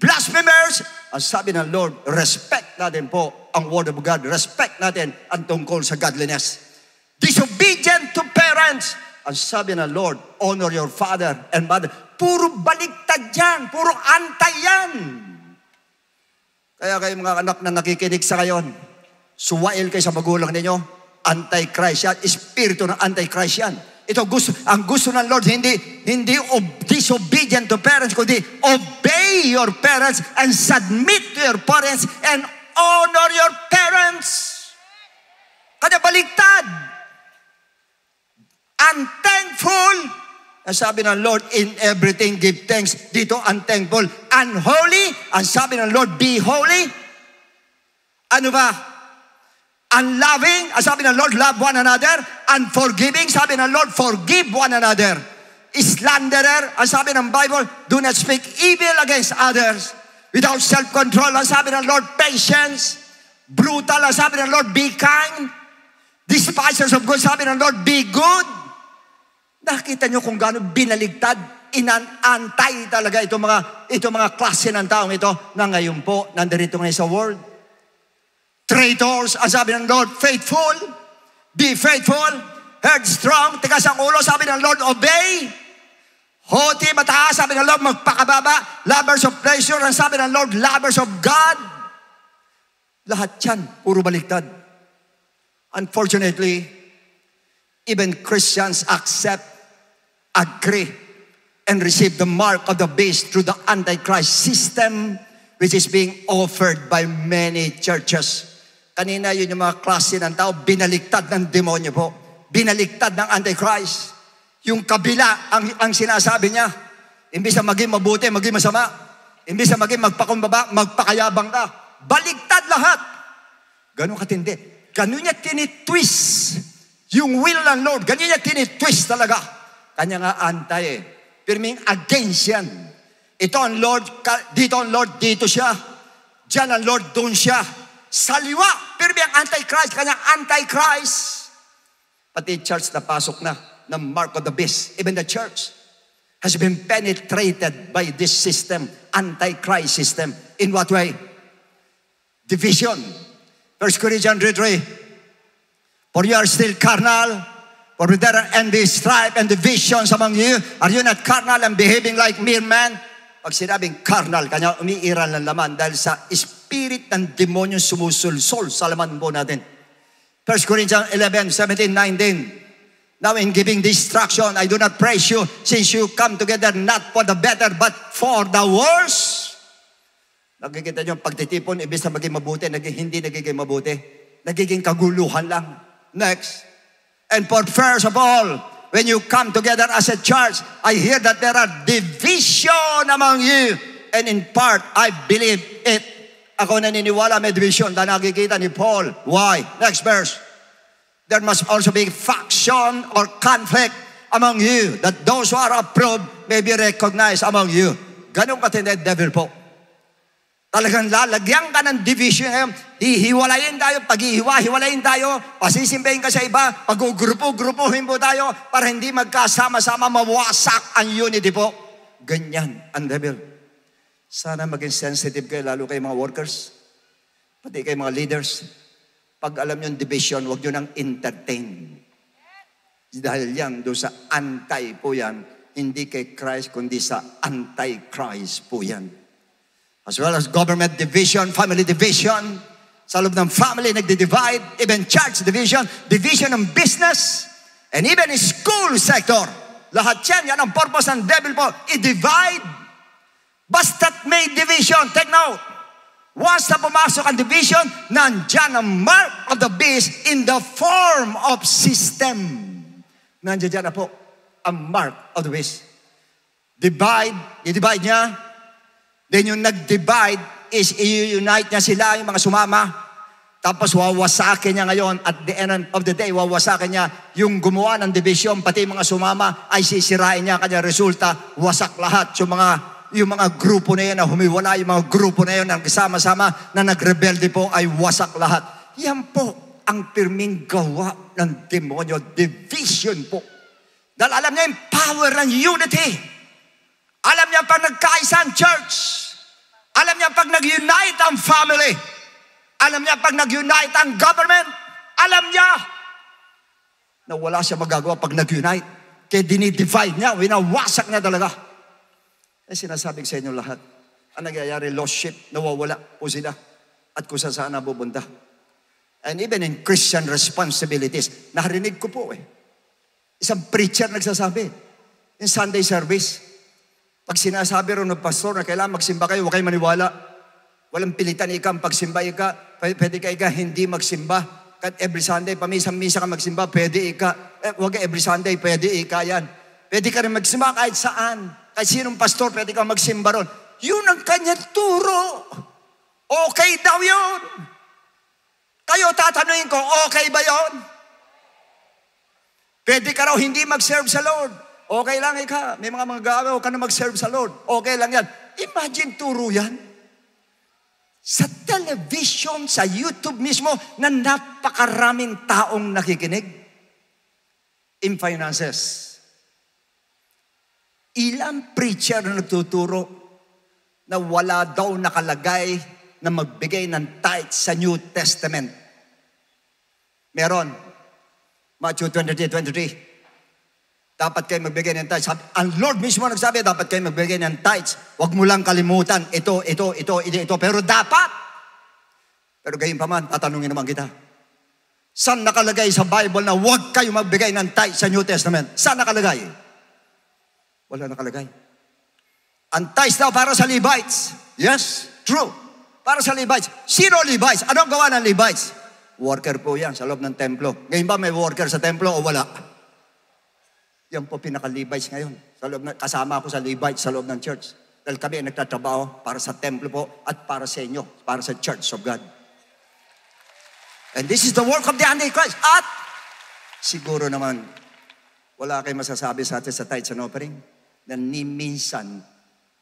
Blasphemers. Ang sabi ng Lord, respect natin po ang word of God. Respect natin ang tungkol sa godliness. Disobedient to parents. Ang sabi ng Lord, honor your father and mother. Puro baliktad yan. Puro antay yan. Kaya kayo mga anak na nakikinig sa ngayon, suwail kayo sa magulang ninyo. Antichrist yan. Espiritu ng Antichrist yan. Ito ang gusto ng Lord, hindi disobedient to parents, kundi obey your parents and submit to your parents and honor your parents. Kaya baliktad. Unthankful. Ang sabi ng Lord, in everything give thanks. Dito, unthankful. Unholy. Ang sabi ng Lord, be holy. Ano ba? Unloving, ang sabi ng Lord, love one another. Unforgiving, sabi ng Lord, forgive one another. Slanderer, ang sabi ng Bible, do not speak evil against others. Without self-control, ang sabi ng Lord, patience. Brutal, ang sabi ng Lord, be kind. Despisers of good, sabi ng Lord, be good. Nakita nyo kung gaano binaligtad, inantay talaga itong mga klase ng taong ito na ngayon po, nandirito ngayon sa world. Traitors, ang sabi ng Lord, faithful. Be faithful. Headstrong, tigas ang ulo, sabi ng Lord, obey. Haughty, mataas, sabi ng Lord, magpakababa. Lovers of pleasure, ang sabi ng Lord, lovers of God. Lahat yan, puro baliktad. Unfortunately, even Christians accept, agree, and receive the mark of the beast through the Antichrist system which is being offered by many churches. Kanina yun yung mga klase ng tao, binaliktad ng demonyo po. Binaliktad ng Antichrist. Yung kabila, ang sinasabi niya, imbis na maging mabuti, maging masama. Imbis na maging magpakumbaba, magpakayabang ka. Baliktad lahat. Ganun katindi. Ganun niya tinitwist Yung will ng Lord, ganyan niya tinitwist talaga. Kanya nga antay eh. Pirming against yan. Ito ang Lord, dito ang Lord, dito siya. Diyan ang Lord, doon siya. Saliwa, pirming anti-Christ, kanya anti-Christ. Pati church na pasok na ng mark of the beast. Even the church has been penetrated by this system, anti-Christ system. In what way? Division. 1 Corinthians 3:3. For you are still carnal, for there are envy, strife, and divisions among you. Are you not carnal and behaving like mere men? Pag sinabing carnal, kanya umiiral ng laman dahil sa spirit ng demonyo sumusulsol sa laman po natin. 1 Corinthians 11:17-19. Now in giving this instruction, I do not praise you, since you come together not for the better, but for the worse. Nakikita nyo, pagtitipon, ibig na maging mabuti, hindi nagiging mabuti. Nagiging kaguluhan lang. Next. And for first of all, when you come together as a church, I hear that there are division among you. And in part, I believe it. Ako naniniwala may division na nakikita ni Paul. Why? Next verse. There must also be faction or conflict among you, that those who are approved may be recognized among you. Ganun katindi, devil po. Talagang lalagyan ka ng division. Hihiwalayin tayo, paghihiwa-hiwalayin tayo, pasisimbahin ka sa iba, pag-grupo-grupuhin po tayo para hindi magkasama-sama, mawasak ang unity po. Ganyan ang devil. Sana maging sensitive kayo, lalo kayo mga workers, pati kayo mga leaders. Pag alam nyo yung division, huwag nyo nang entertain. Dahil yan, doon sa anti po yan, hindi kay Christ, kundi sa anti-Christ po yan. As well as government division, family division, sa loob ng family nagdi-divide, even church division, division ng business, and even in school sector. Lahat yan ang purpose ng devil po, i-divide. Basta't may division, take note. Once na pumasok ang division, nandyan ang mark of the beast in the form of system. Nandyan na po ang mark of the beast. Divide, i-divide niya. Then yung nag-divide is i-unite niya sila, yung mga sumama. Tapos wawasakin niya ngayon, at the end of the day, wawasakin niya yung gumawa ng division, pati mga sumama ay sisirain niya. Kanya resulta, wasak lahat. Yung mga grupo na yan na humiwala, yung mga grupo na yan na kasama-sama na nagrebelde po ay wasak lahat. Yan po ang pirming gawa ng demonyo, division po. Dahil alam niya yung power ng unity. Alam niya pag nagkaisa ang church. Alam niya pag nag-unite ang family. Alam niya pag nag-unite ang government. Alam niya na wala siya magagawa pag nag-unite. Kaya dinidivide niya, winawasak niya talaga. Eh sinasabi sa inyo lahat, ang nangyayari, lost sheep, nawawala po sila. At kung saan napupunta. And even in Christian responsibilities, narinig ko po isang preacher nagsasabi, in Sunday service, pag sinasabi rin ng pastor na kailangan magsimba kayo, huwag kayo maniwala. Walang pilitan ikang pagsimba ika. Pwede ka ika hindi magsimba. Kahit every Sunday, pamisa-misa ka magsimba, pwede ika. Huwag ka every Sunday, pwede ika yan. Pwede ka rin magsimba kahit saan. Kahit sinong pastor, pwede ka magsimba ron. Yun ang kanyang turo. Okay daw yun. Kayo tatanungin ko, okay ba yun? Pwede ka raw hindi mag-serve sa Lord. Okay lang ika. May mga gawa, huwag ka na mag-serve sa Lord. Okay lang yan. Imagine turo yan. Sa television, sa YouTube mismo, na napakaraming taong nakikinig. In finances. Ilang preacher na nagtuturo na wala daw nakalagay na magbigay ng tithes sa New Testament. Meron. Matthew 23:23. Dapat kayo magbigay ng tithes. Ang Lord mismo nagsabi, dapat kayo magbigay ng tithes. Huwag mo lang kalimutan, ito. Pero dapat. Pero gayon pa man, tatanungin naman kita. Saan nakalagay sa Bible na huwag kayo magbigay ng tithes sa New Testament? Saan nakalagay? Wala nakalagay. Ang tithes daw para sa Levites. Yes, true. Para sa Levites. Sino Levites? Anong gawa ng Levites? Worker po yan sa loob ng templo. Ngayon ba may worker sa templo o wala? Yan po pinaka-Levites ngayon. Sa loob na, kasama ako sa Levites sa loob ng church. Dahil kami ay nagtatrabaho para sa templo po at para sa inyo, para sa church of God. And this is the work of the Antichrist. At Siguro naman, wala kayong masasabi sa atin sa tithes and offering na ni minsan,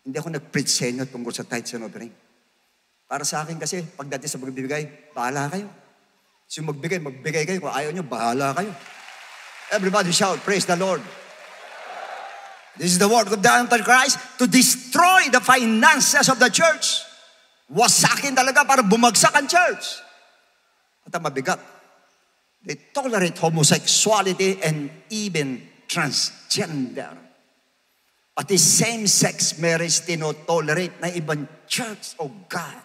hindi ako nag-preach sa inyo tungkol sa tithes and offering. Para sa akin kasi, pagdating sa pagbibigay, bahala kayo. So magbigay kayo. Kung ayaw nyo, bahala kayo. Everybody shout, praise the Lord. This is the word of the Antichrist to destroy the finances of the church. Wasakin talaga para bumagsak ang church. At ang mabigat, they tolerate homosexuality and even transgender. Pati same-sex marriage tinotolerate ng ibang church. Oh God.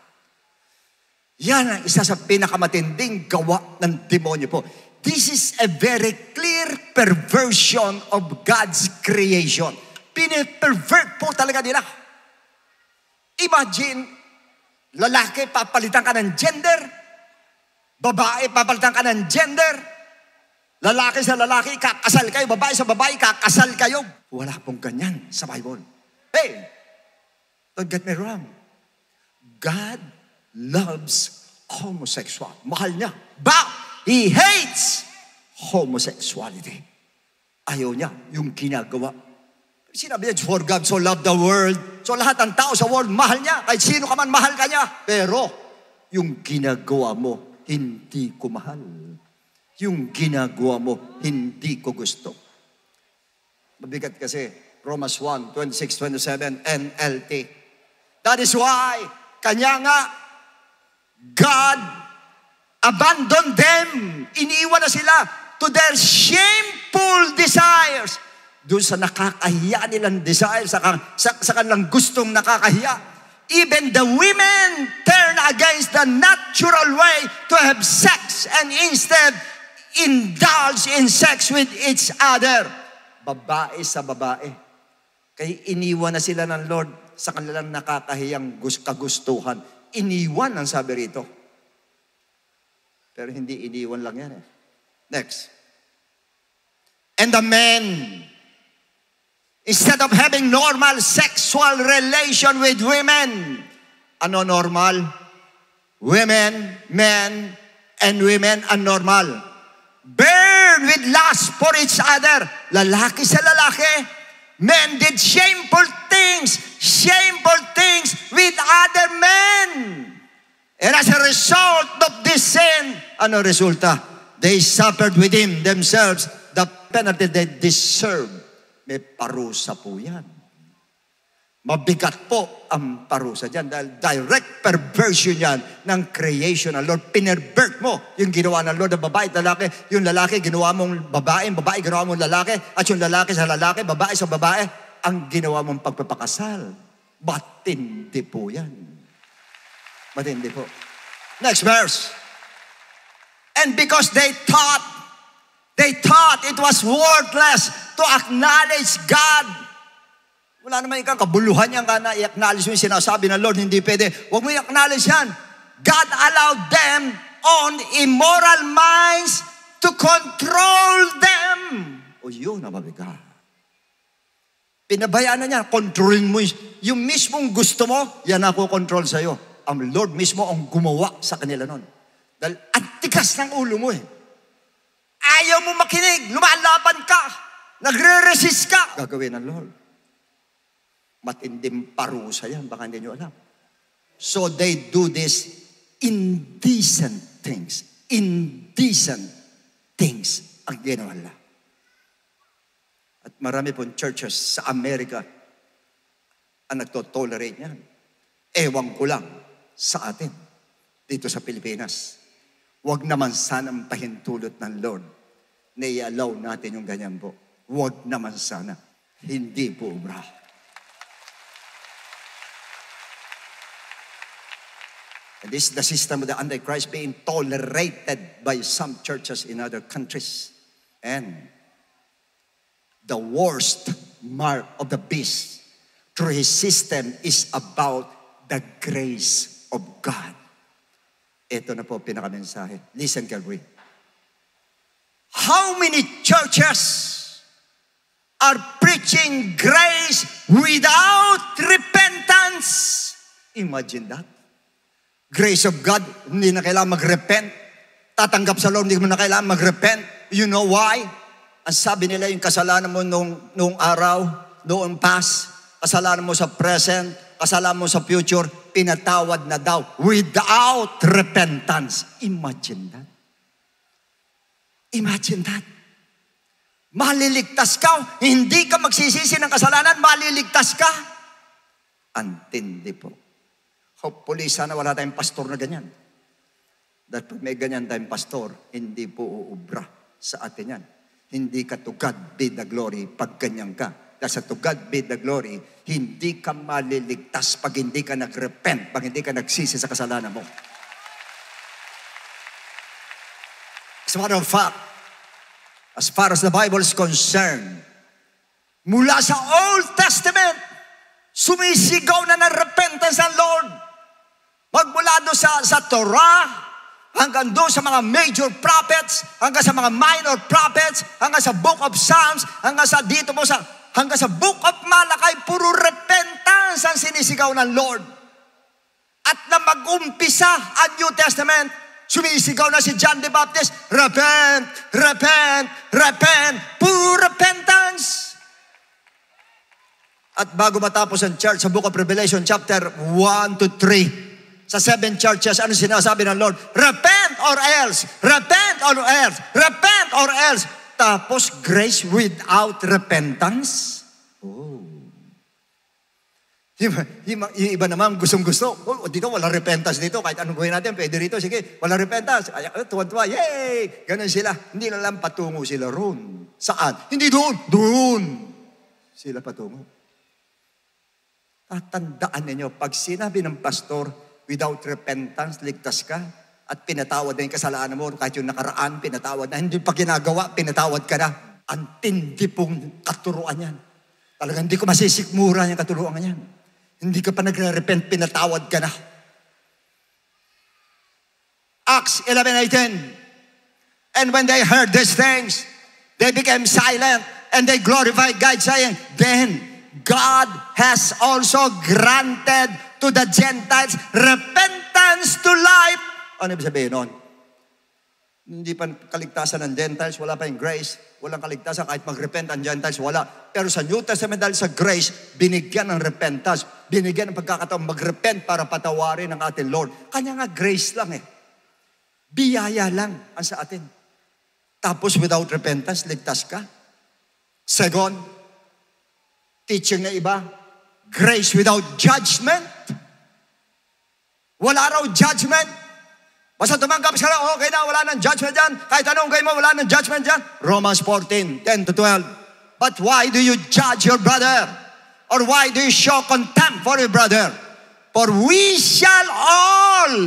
Yan ang isa sa pinakamatinding gawa ng demonyo po. This is a very clear perversion of God's creation. Pinipervert po talaga nila. Imagine, lalaki, papalitan ka ng gender. Babae, papalitan ka ng gender. Lalaki sa lalaki, kakasal kayo. Babae sa babae, kakasal kayo. Wala pong ganyan sa Bible. Hey, don't get me wrong. God loves homosexual. Mahal niya. But He hates homosexuality. Ayaw niya yung ginagawa. Sinabi niya, for God so loved the world. So lahat ng tao sa world, mahal niya. Kahit sino ka man, mahal ka niya. Pero, yung ginagawa mo, hindi ko mahal. Yung ginagawa mo, hindi ko gusto. Mabigat kasi, Romans 1, 26, 27, NLT. That is why, kanya nga, God abandoned them. Iniiwan na sila to their shameful desires. Doon sa nakakahiya nilang desires, sa kanilang gustong nakakahiya. Even the women turn against the natural way to have sex and instead indulge in sex with each other. Babae sa babae. Kaya iniwan na sila ng Lord sa kanilang nakakahiyang kagustuhan. Iniwan ang sabi rito. Pero hindi iniwan lang yan eh. Next. And the men, instead of having normal sexual relation with women, ano normal? Women, men, and women are normal. Burn with lust for each other. Lalaki sa lalaki. Men did shameful things with other men. And as a result of this sin, ano resulta? They suffered within themselves the penalty they deserve. May parusa po yan. Mabigat po ang parusa dyan dahil direct perversion yan ng creation ng Lord. Pinervert mo yung ginawa ng Lord ng babae at lalaki. Yung lalaki ginawa mong babae, babae ginawa mong lalaki, at yung lalaki sa lalaki, babae sa babae, ang ginawa mong pagpapakasal. Matindi po yan. Matindi po. Next verse. And because they thought it was worthless to acknowledge God. Wala naman ikaw, kabuluhan yan ka na i-acknowledge mo yung sinasabi ng Lord, hindi pwede. Huwag mo i-acknowledge yan. God allowed them on immoral minds to control them. O yun, mabigat. Pinabayaan na niya, kontrolin mo yung mismong gusto mo, yan ako control sa'yo. Ang Lord mismo ang gumawa sa kanila nun. Dahil ang tigas ng ulo mo eh. Ayaw mo makinig, lumalaban ka, nagre-resist ka. Gagawin ng Lord. Matinding parusa yan, baka hindi nyo alam. So they do this indecent things. Indecent things ang ginawa nila. At marami pong churches sa Amerika ang nagtotolerate niyan. Ewan ko lang sa atin, dito sa Pilipinas. Huwag naman sanang pahintulot ng Lord na i-allow natin yung ganyan po. Huwag naman sana. Hindi po ubra. And this is the system of the Antichrist being tolerated by some churches in other countries. And the worst mark of the beast through his system is about the grace of God. Ito na po pinakamensahe. Listen carefully. How many churches are preaching grace without repentance? Imagine that. Grace of God, hindi na kailangan mag-repent. Tatanggap sa Lord, hindi mo na kailangan mag-repent. You know why? Ang sabi nila, yung kasalanan mo nung araw, noong past, kasalanan mo sa present, kasalanan mo sa future, pinatawad na daw without repentance. Imagine that. Imagine that. Maliligtas ka, hindi ka magsisisi ng kasalanan, maliligtas ka. Antindi po. Hopefully, sana wala tayong pastor na ganyan. Dahil pag may ganyan tayong pastor, hindi po uubra sa atin yan. Hindi ka to God be the glory pag ganyan ka. Dahil sa to God be the glory, hindi ka maliligtas pag hindi ka nagrepent, pag hindi ka nagsisi sa kasalanan mo. As a matter of fact, as far as the Bible is concerned, mula sa Old Testament, sumisigaw na ng repentance ang Lord. Magmula doon sa Torah, hanggang doon sa mga major prophets, hanggang sa mga minor prophets, hanggang sa Book of Psalms, hanggang sa dito mo hanggang sa Book of Malakay, puro repentance ang sinisigaw ng Lord. At na mag-umpisa ang New Testament, sumisigaw na si John the Baptist, repent, repent, repent, puro repentance. At bago matapos ang church sa Book of Revelation, chapter 1 to 3, sa 7 churches, ano sinasabi ng Lord? Repent or else, repent or else, repent or else. Tapos grace without repentance. Oh. Yung iba naman gustong-gusto. Oh, dito wala repentance dito. Kahit anong gawin natin, pwede rito. Sige, wala repentance. Tuwan-tuwa, yay! Ganun sila. Hindi na lang patungo sila roon. Saan? Hindi doon. Doon. Sila patungo. Tatandaan ninyo, pag sinabi ng pastor, without repentance, ligtas ka, at pinatawad na yung kasalanan mo, kahit yung nakaraan, pinatawad na. Hindi pa ginagawa, pinatawad ka na. Ang tindi pong katuruan yan. Talagang hindi ko masisikmura yung katuruan yan. Hindi ka pa nagre-repent, pinatawad ka na. Acts 11:18. And when they heard these things, they became silent, and they glorified God, saying, then God has also granted to the Gentiles repentance to life. Ano ibig sabihin nun? Hindi pa kaligtasan ng Gentiles, wala pa yung grace, walang kaligtasan, kahit mag-repent ang Gentiles, wala. Pero sa New Testament, dahil sa grace, binigyan ng repentance, binigyan ng pagkakataon mag-repent para patawarin ng ating Lord. Kanya nga grace lang eh. Biyaya lang ang sa atin. Tapos without repentance, ligtas ka. Second, teaching na iba, grace without judgment. Wala raw judgment. Basta tumanggap ka na, okay na, wala nang judgment dyan. Kahit anong gawin mo, wala nang judgment dyan. Romans 14, 10 to 12. But why do you judge your brother? Or why do you show contempt for your brother? For we shall all,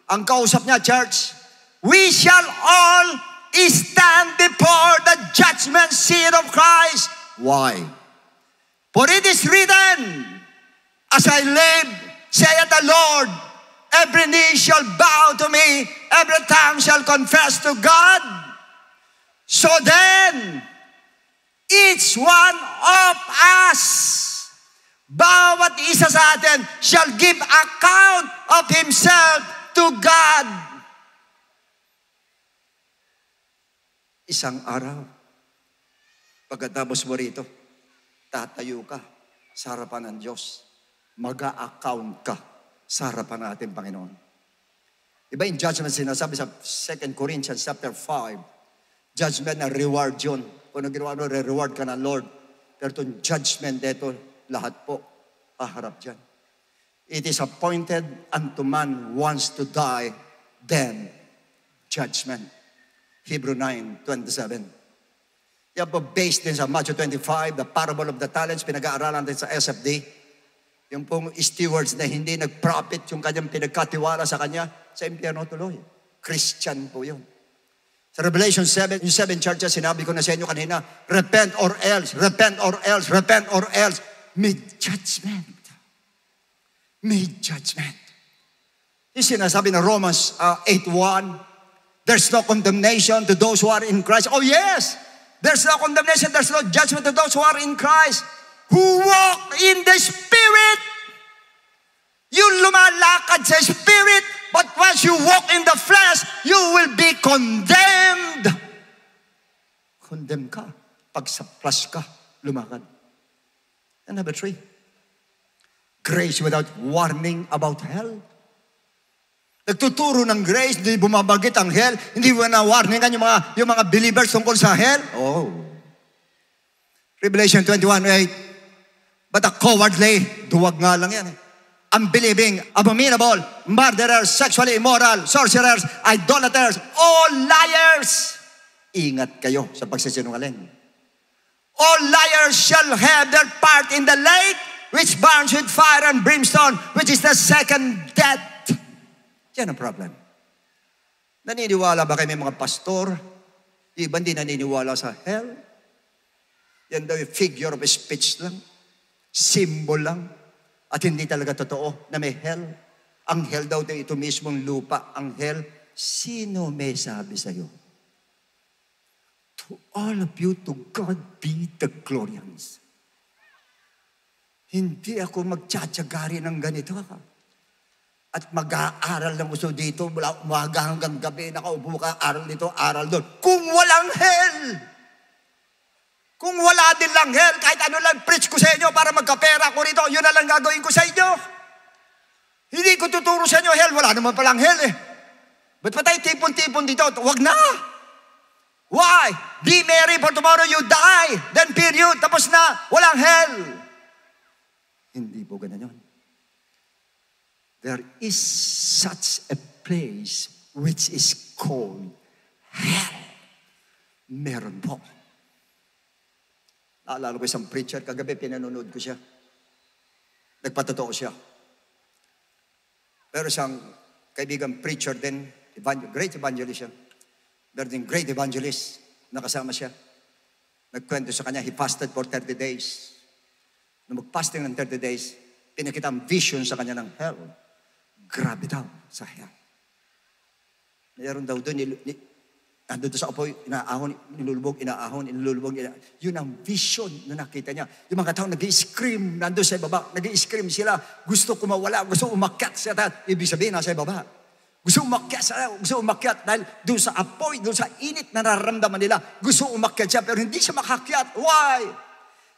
ang kausap niya, church, we shall all stand before the judgment seat of Christ. Why? For it is written, as I live, saith the Lord, every knee shall bow to me, every tongue shall confess to God. So then, each one of us, bawat isa sa atin, shall give account of himself to God. Isang araw, pagkatapos mo rito, tatayo ka sa harapan ng Diyos. Mag-a-account ka sa harapan ng ating Panginoon. Iba yung judgment sinasabi sa 2 Corinthians chapter 5. Judgment na reward yun. Kung naginawa mo, re-reward ka ng Lord. Pero itong judgment dito, lahat po, haharap dyan. It is appointed unto man once to die, then judgment. Hebrew 9:27. Yan po based din sa Matthew 25, the parable of the talents, pinag-aaralan din sa SFD. Yung pong stewards na hindi nag-profit yung kanyang pinagkatiwala sa kanya, sa impyerno tuloy. Christian po yun. Sa Revelation 7, yung 7 churches, sinabi ko na sa inyo kanina, repent or else, repent or else, repent or else. May judgment. May judgment. Yung sinasabi na Romans 8:1, there's no condemnation to those who are in Christ. Oh yes! There's no condemnation, there's no judgment to those who are in Christ, who walk in the Spirit. You lumalakad sa Spirit, but once you walk in the flesh, you will be condemned. condemn ka. Pag saplas ka, lumakad. And number 3, grace without warning about hell. Nagtuturo ng grace, hindi bumabagit ang hell, hindi mo na-warningan yung mga believers tungkol sa hell. Oh. Revelation 21:8. But the cowardly, duwag nga lang yan. Unbelieving, abominable, murderers, sexually immoral, sorcerers, idolaters, all liars. Ingat kayo sa pagsisinungaling. All liars shall have their part in the lake which burns with fire and brimstone, which is the second death. Yan ang problem. Naniniwala ba kayo may mga pastor? Iba hindi naniniwala sa hell. Yan daw yung figure of speech lang. Symbol lang. At hindi talaga totoo na may hell. Ang hell daw ito mismong lupa. Ang hell, sino may sabi sa'yo? To all of you, to God be the glorians. Hindi ako magtsatsagari ng ganito. At mag-aaral ng gusto dito, mula umaga hanggang gabi, nakaupo ka, aral dito, aral doon. Kung walang hell! Kung wala din lang hell, kahit ano lang preach ko sa inyo para magkapera ko rito, yun na lang gagawin ko sa inyo. Hindi ko tuturo sa inyo hell, wala naman palang hell eh. Ba't pa tayo tipon-tipon dito? Wag na! Why? Be merry for tomorrow you die. Then period, tapos na, walang hell. Hindi po ganun yun. There is such a place which is called hell. Meron po. Naalala ko isang preacher, kagabi pinanonood ko siya. Nagpatotoo siya. Pero siyang kaibigang preacher din, great evangelist siya. Meron din great evangelist, nakasama siya. Nagkwento sa kanya, he fasted for 30 days. Nung mag-fasting ng 30 days, pinakita ang vision sa kanya ng hell. Grabe daw sa hell. Mayroon daw doon, nandun sa apoy, inaahon, inulubog. Yun ang vision na nakita niya. Yung mga tao nag-i-scream, nandun sa ibaba, nag-i-scream sila. Gusto kumawala, gusto umakyat siya. Ibig sabihin, nasa ibaba. Gusto umakyat dahil doon sa apoy, doon sa init na nararamdaman nila. Gusto umakyat siya, pero hindi siya makakyat. Why?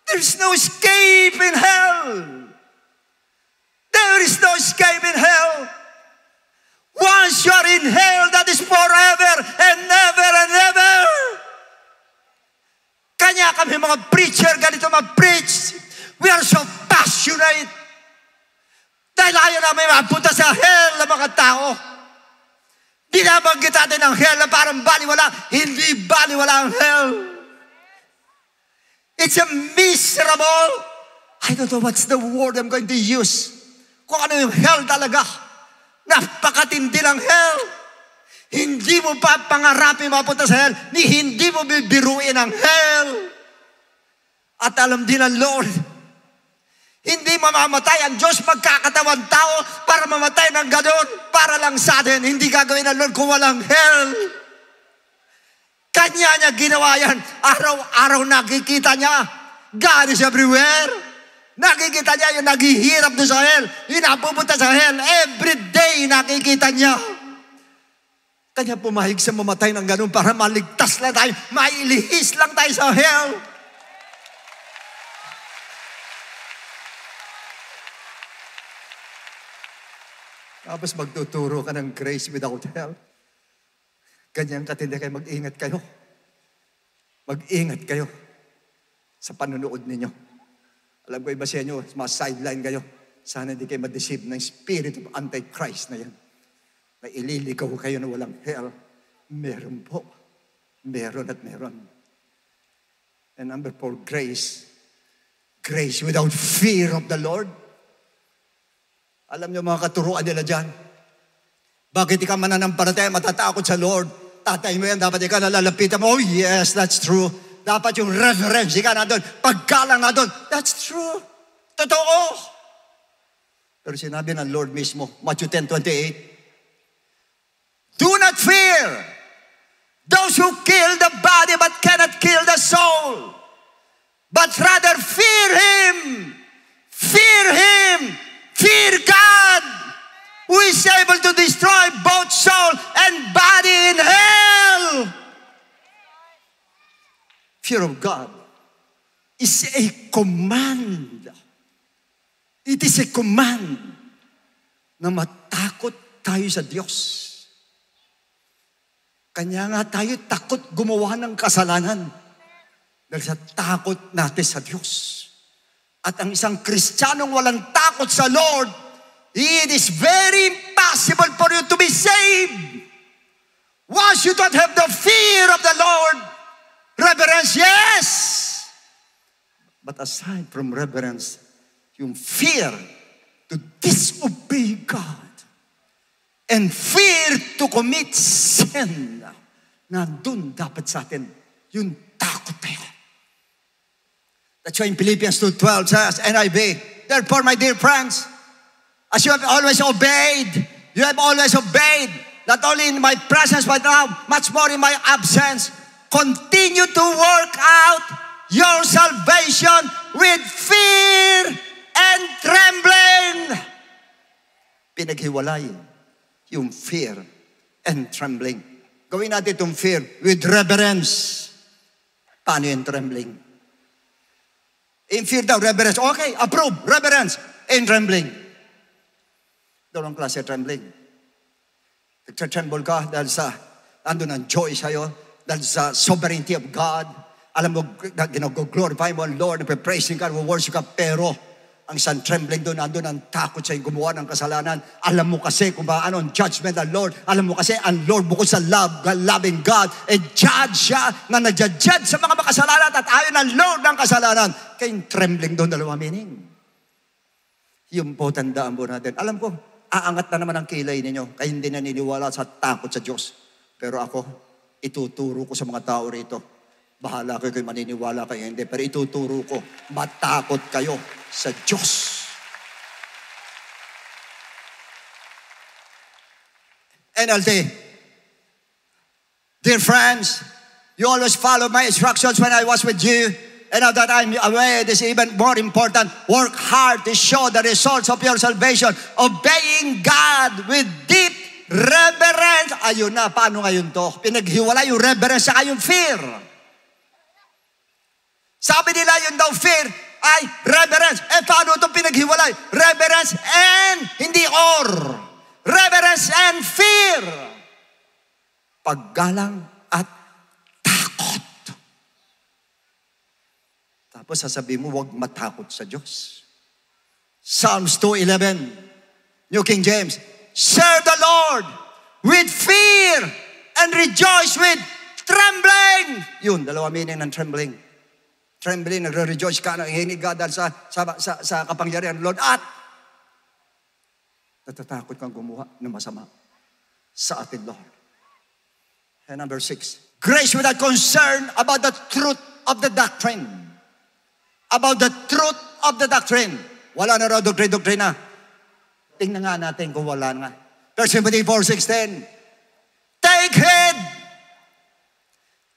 There's no escape in hell. There is no escape in hell. Once you're in hell, that is forever and never and never. Kanya kami mga preacher, ganito mag-preach. We are so passionate. Dahil ayaw namin mapunta sa hell ng mga tao. Binabanggit natin ang hell na parang baliwala. Hindi baliwala ang hell. It's a miserable, I don't know what's the word I'm going to use. Kung ano yung hell talaga. Napakatindi ng hell. Hindi mo pa pangarapin mapunta sa hell. Hindi mo bibiruin ang hell. At alam din ng Lord, hindi mamamatay ang Diyos magkakatawan tao para mamatay ng ganoon para lang sa atin. Hindi gagawin ng Lord kung walang hell. Kanya niya ginawa yan. Araw-araw nakikita niya. God is everywhere. Nakikita niya yung naghihirap doon sa hell. Yung napupunta sa hell. Every day nakikita niya. Kanya pumahig sa mamatay ng ganun para maligtas lang tayo. Mailihis lang tayo sa hell. Tapos magtuturo ka ng grace without hell. Ganyan katindi kayo, mag-ingat kayo. Mag-ingat kayo sa panunood ninyo. Alam ko iba sa inyo, mga sideline kayo. Sana hindi kayo ma-deceive ng spirit of Antichrist na yan. Na ililigaw kayo na walang hell. Meron po. Meron at meron. And number 4, grace. Grace without fear of the Lord. Alam niyo mga katuruan nila dyan. Bakit ikaw mananampalataya, matatakot sa Lord? Tatay mo yan, dapat ikaw nalalapitan mo. Oh yes, that's true. Dapat yung reverence ka na doon. Paggalang na doon. That's true. Totoo. Pero sinabi ng Lord mismo, Matthew 10:28, do not fear those who kill the body but cannot kill the soul. But rather fear Him. Fear Him. Fear God, who is able to destroy both soul and body in hell. fear of God is a command. It is a command na matakot tayo sa Diyos. Kanya nga tayo takot gumawa ng kasalanan dahil sa takot natin sa Diyos. At ang isang Kristiyanong walang takot sa Lord, it is very impossible for you to be saved. Once you don't have the fear of the Lord, reverence, yes. But aside from reverence, yung fear to disobey God and fear to commit sin, nandun dapat sa atin yung takot tayo. That's why in Philippians 2:12 says, NIV, therefore, my dear friends, as you have always obeyed, not only in my presence, but now much more in my absence, continue to work out your salvation with fear and trembling. Pinaghiwalay yung fear and trembling. Gawin natin itong fear with reverence. Paano yung trembling? In fear daw, reverence. Okay, approve, reverence. In trembling. Dalawang klase trembling. Nagtatremble ka dahil sa, andun ang joy sa'yo, dahil sa sovereignty of God. Alam mo, glorify mo ang Lord, praising ka, worship ka, pero ang isang trembling doon, andun ang takot sa'yo gumawa ng kasalanan. Alam mo kasi kung ba ano ang judgment ng Lord. Alam mo kasi ang Lord bukod sa loving God, judge siya na nag-judge sa mga makasalanan at ayaw ng Lord ng kasalanan. Kaya yung trembling doon, dalawa meaning. Yung po, tandaan po natin. Alam ko, aangat na naman ang kilay ninyo, kaya hindi naniniwala sa takot sa Diyos. Pero ako, ituturo ko sa mga tao rito. Bahala kayo maniniwala kayo, hindi. Pero ituturo ko, matakot kayo sa Diyos. NLT. Dear friends, you always follow my instructions when I was with you. And now that I'm away, this is even more important. Work hard to show the results of your salvation. Obeying God with deep reverence. Ayun na, paano ngayon to? Pinaghiwalay yung reverence sa yung fear. Sabi nila yun daw fear ay reverence. Paano itong pinaghiwalay? Reverence and, hindi or. Reverence and fear. Paggalang at takot. Tapos sasabihin mo, huwag matakot sa Diyos. Psalms 2:11, New King James, serve the Lord with fear and rejoice with trembling. Yun, dalawa meaning ng trembling. Trembling, nagre-rejoice ka, nangihinig ka dahil sa kapangyarihan ng Lord. At natatakot kang gumawa ng masama sa atin, Lord. And number 6, grace without concern about the truth of the doctrine. About the truth of the doctrine. Wala na raw doktrina. Tingnan nga natin kung wala nga. 1 Timothy 4:16. Take heed.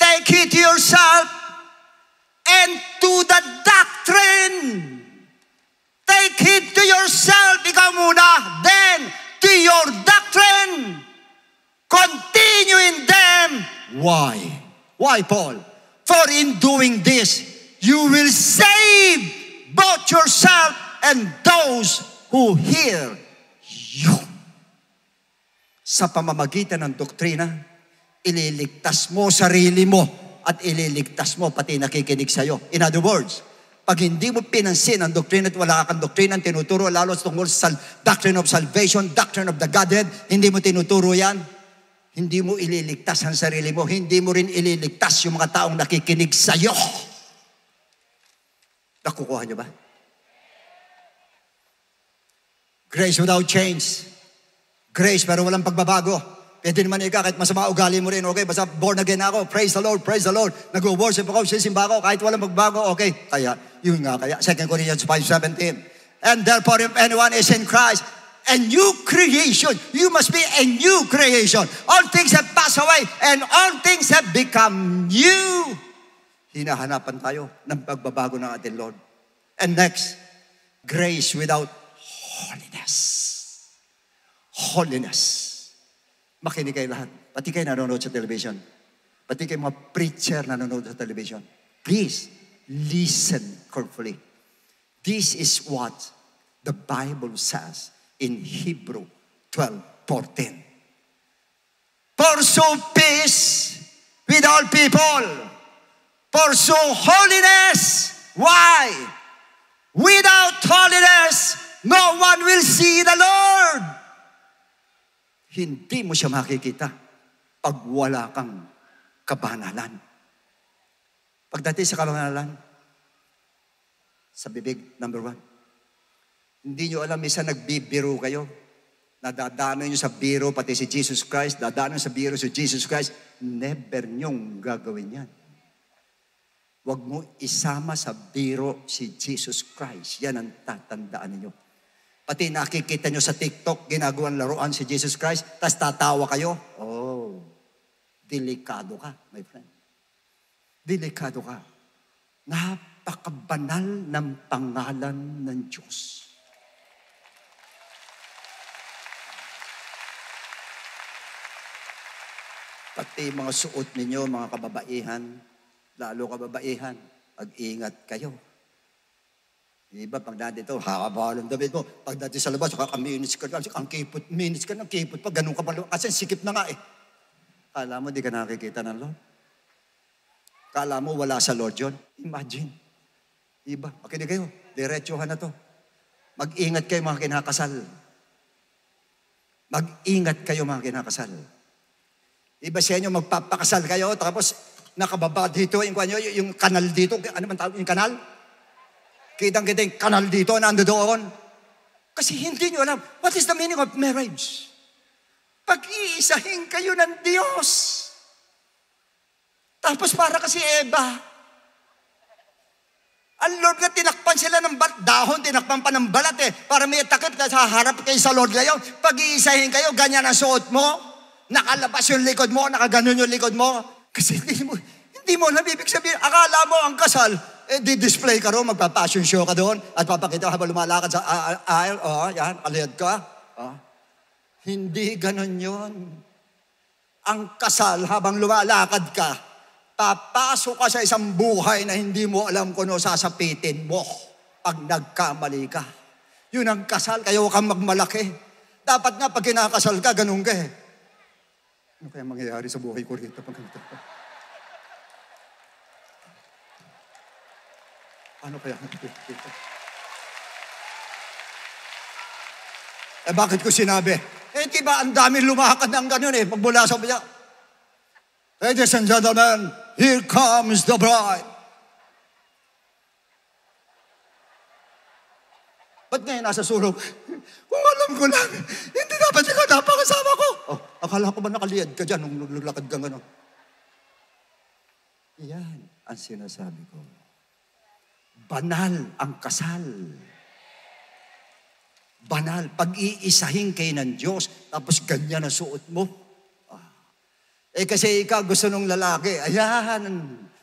Take heed to yourself and to the doctrine. Take heed to yourself, ikaw muna. Then, to your doctrine. Continue in them. Why? Why, Paul? For in doing this, you will save both yourself and those who hear you. Sa pamamagitan ng doktrina, ililigtas mo sarili mo at ililigtas mo pati nakikinig sa'yo. In other words, pag hindi mo pinansin ang doktrina at wala kang doktrina tinuturo, lalo tungkol sa doctrine of salvation, doctrine of the Godhead, hindi mo tinuturo yan, hindi mo ililigtas ang sarili mo, hindi mo rin ililigtas yung mga taong nakikinig sa'yo. Nakukuha niyo ba? Grace without change. Grace pero walang pagbabago. Pwede naman ikaw, kahit masama ugali mo rin, okay, basta born again ako, praise the Lord, nag-worship ako, sisimba ako, kahit walang magbago, okay. Kaya, yun nga kaya, 2 Corinthians 5:17. And therefore, if anyone is in Christ, a new creation, you must be a new creation. All things have passed away, and all things have become new. Hinahanapan tayo ng pagbabago ng ating Lord. And next, grace without holiness. Holiness. Makinig kayo lahat. Pati kayo nanonood sa television. Pati kayo mga preacher nanonood sa television. Please, listen carefully. This is what the Bible says in Hebrew 12:14. Pursue peace with all people. Pursue holiness. Why? Without holiness, no one will see the Lord. Hindi mo siya makikita pag wala kang kabanalan. Pagdating sa kabanalan, sa bibig, number 1. Hindi nyo alam, isa nagbibiro kayo. Nadadano nyo sa biro, pati si Jesus Christ, dadano sa biro si Jesus Christ. Never nyong gagawin yan. Huwag mo isama sa biro si Jesus Christ. Yan ang tatandaan ninyo. Pati nakikita nyo sa TikTok, ginagawang laruan si Jesus Christ, tas tatawa kayo. Oh, delikado ka, my friend. Delikado ka. Napakabanal ng pangalan ng Diyos. Pati mga suot ninyo, mga kababaihan, lalo kababaihan, mag-ingat kayo. Diba, pag nandito, haba ng damit mo. Pag dati sa labas, kaka-minutes ka, ang kipot, minutes ka ng kipot pa, ganun ka pa. Kasi sikip na nga eh. Kala mo, di ka nakikita ng Lord? Kala mo, wala sa Lord yun? Imagine. Diba? Makinig kayo, diretsuhan na to. Mag-ingat kayo mga kinakasal. Mag-ingat kayo mga kinakasal. Iba sa inyo, magpapakasal kayo, tapos nakababa dito, yung kanal dito, ano man tawag, yung kanal? Kitang-kita yung kanal dito, nando doon. Kasi hindi nyo alam, what is the meaning of marriage? Pag-iisahin kayo ng Diyos. Tapos para kasi Eva, ang Lord nga tinakpan sila ng dahon, tinakpan pa ng balat eh, para may takip na harap kayo sa Lord ngayon. Pag-iisahin kayo, ganyan ang suot mo. Nakalabas yung likod mo, nakaganon yung likod mo. Kasi hindi mo nabibig sabihin. Akala mo ang kasal, di-display ka ro, magpa-fashion show ka doon, at papakita habang lumalakad sa aisle, yan, kalihad ka. Hindi ganon yun. Ang kasal, habang lumalakad ka, papasok ka sa isang buhay na hindi mo alam kung ano sasapitin mo pag nagkamali ka. Yun ang kasal, kayo kang magmalaki. Dapat nga pag kinakasal ka, ganun ka eh. Ano kaya mangyayari sa buhay ko rito pag ganito? Ano kaya dito? Bakit ko sinabi? Diba ang dami lumakad ng ganun eh. Magmula sa biya. Ladies and gentlemen, here comes the bride. Ba't ngayon nasa sulok? Kung alam ko lang, hindi dapat siya napakasama ko. Akala ko ba nakaliyad ka dyan nung naglakad kang gano'n? Yan ang sinasabi ko. Banal ang kasal. Banal. Pag-iisahin kayo ng Diyos, tapos ganyan ang suot mo. Kasi ikaw gusto nung lalaki, ayan,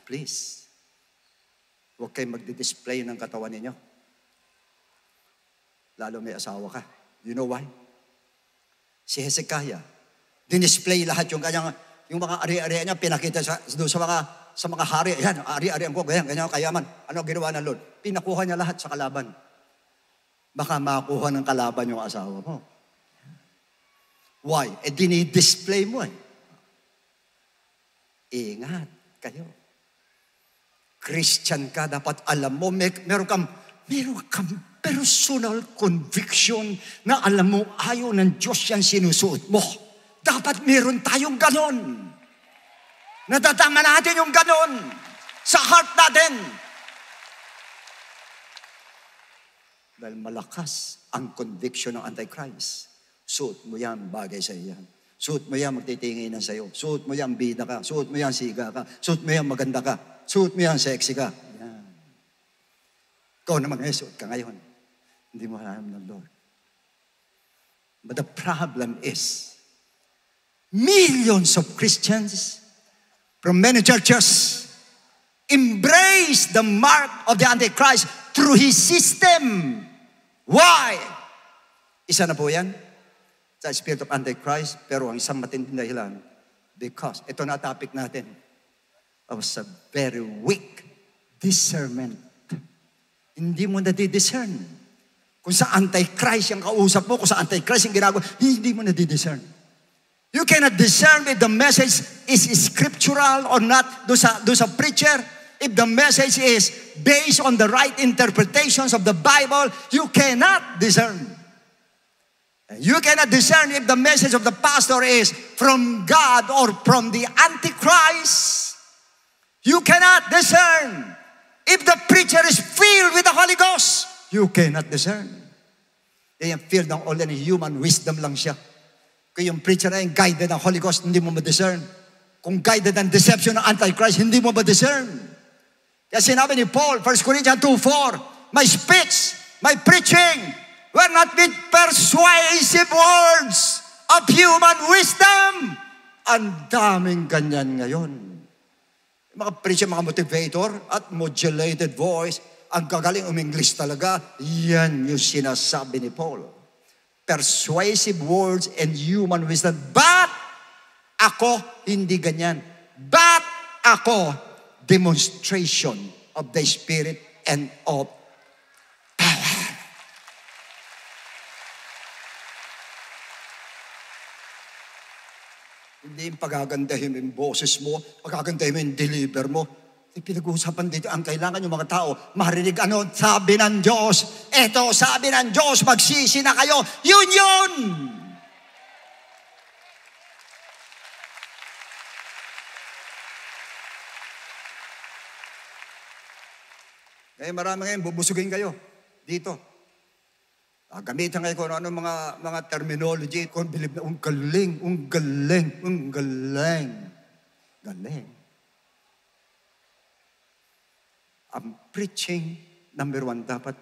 please. Huwag kayo magdi-display ng katawan ninyo. Lalo may asawa ka. You know why? Si Hezekiah, dinisplay lahat yung kanyang, yung mga ari-ari niya, pinakita doon sa mga hari. Ayan, ari-arian ko, ganyan kayaman. Ano ginawa ng Lord? Pinakuha niya lahat sa kalaban. Baka makuha ng kalaban yung asawa mo. Why? Dinidisplay mo eh. Ingat kayo. Christian ka, dapat alam mo, meron kang personal conviction na alam mo, ayaw ng Diyos yan sinusuot mo. Dapat meron tayong ganon. Natatama natin yung ganon sa heart natin. Dahil malakas ang conviction ng Antichrist. Suot mo yan, bagay sa iyan. Suot mo yan, magtitingin na sa'yo. Suot mo yan, bida ka. Suot mo yan, siga ka. Suot mo yan, maganda ka. Suot mo yan, sexy ka. Yan. Ikaw naman ngayon, suot ka ngayon. Hindi mo alam ng Lord. But the problem is, millions of Christians from many churches embrace the mark of the Antichrist through his system. Why? Isa na po yan sa spirit of Antichrist, pero ang isang matinding dahilan, because, ito na topic natin, I was a very weak discernment. Hindi mo na-discern. Kung sa Antichrist yung kausap mo, kung sa Antichrist yung ginagawa, hindi mo na-discern. You cannot discern if the message is scriptural or not do sa preacher. If the message is based on the right interpretations of the Bible, you cannot discern. You cannot discern if the message of the pastor is from God or from the Antichrist. You cannot discern. If the preacher is filled with the Holy Ghost, you cannot discern. Yung filled ng all and human wisdom lang siya. Kung yung preacher na yung guided ng Holy Ghost, hindi mo ma-discern. Kung guided ng deception ng Antichrist, hindi mo ma-discern. Kaya sinabi ni Paul, 1 Corinthians 2:4, my speech, my preaching, were not with persuasive words of human wisdom. Ang daming ganyan ngayon. Mga preacher, mga motivator at modulated voice, ang gagaling English talaga, yan yung sinasabi ni Paul. Persuasive words and human wisdom. But ako, hindi ganyan. But ako, demonstration of the Spirit and of power. Hindi yung pagagandahin mo yung boses mo, pagagandahin mo yung deliver mo. Pinag-uusapan dito, ang kailangan yung mga tao, marinig ano, sabi ng Diyos. Eto, sabi ng Diyos, magsisi na kayo. Yun yun! Eh, marami ngayon, bubusugin kayo dito. Gamitan kayo kung ano mga terminology. Kung bilib na, galing. Ang preaching, number 1, dapat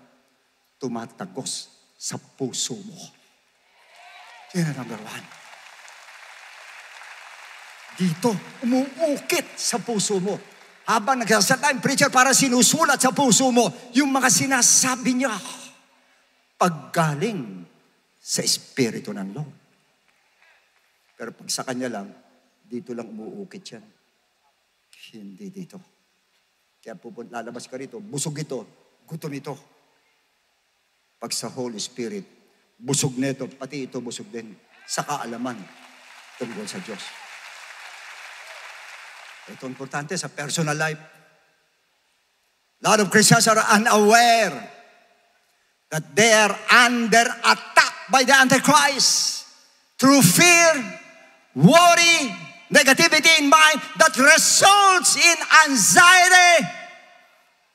tumatagos sa puso mo. Yan ang number 1. Dito, umuukit sa puso mo. Habang nagsasalita yung preacher, para sinusulat sa puso mo yung mga sinasabi niya. Paggaling sa Espiritu ng Lord. Pero pag sa kanya lang, dito lang umuukit yan. Hindi dito. Kaya lalabas ka rito, busog ito, gutom ito. Pag sa Holy Spirit, busog nito, pati ito busog din. Sa kaalaman tungkol sa Diyos. Ito importante sa personal life. A lot of Christians are unaware that they are under attack by the Antichrist through fear, worry, negativity in mind that results in anxiety.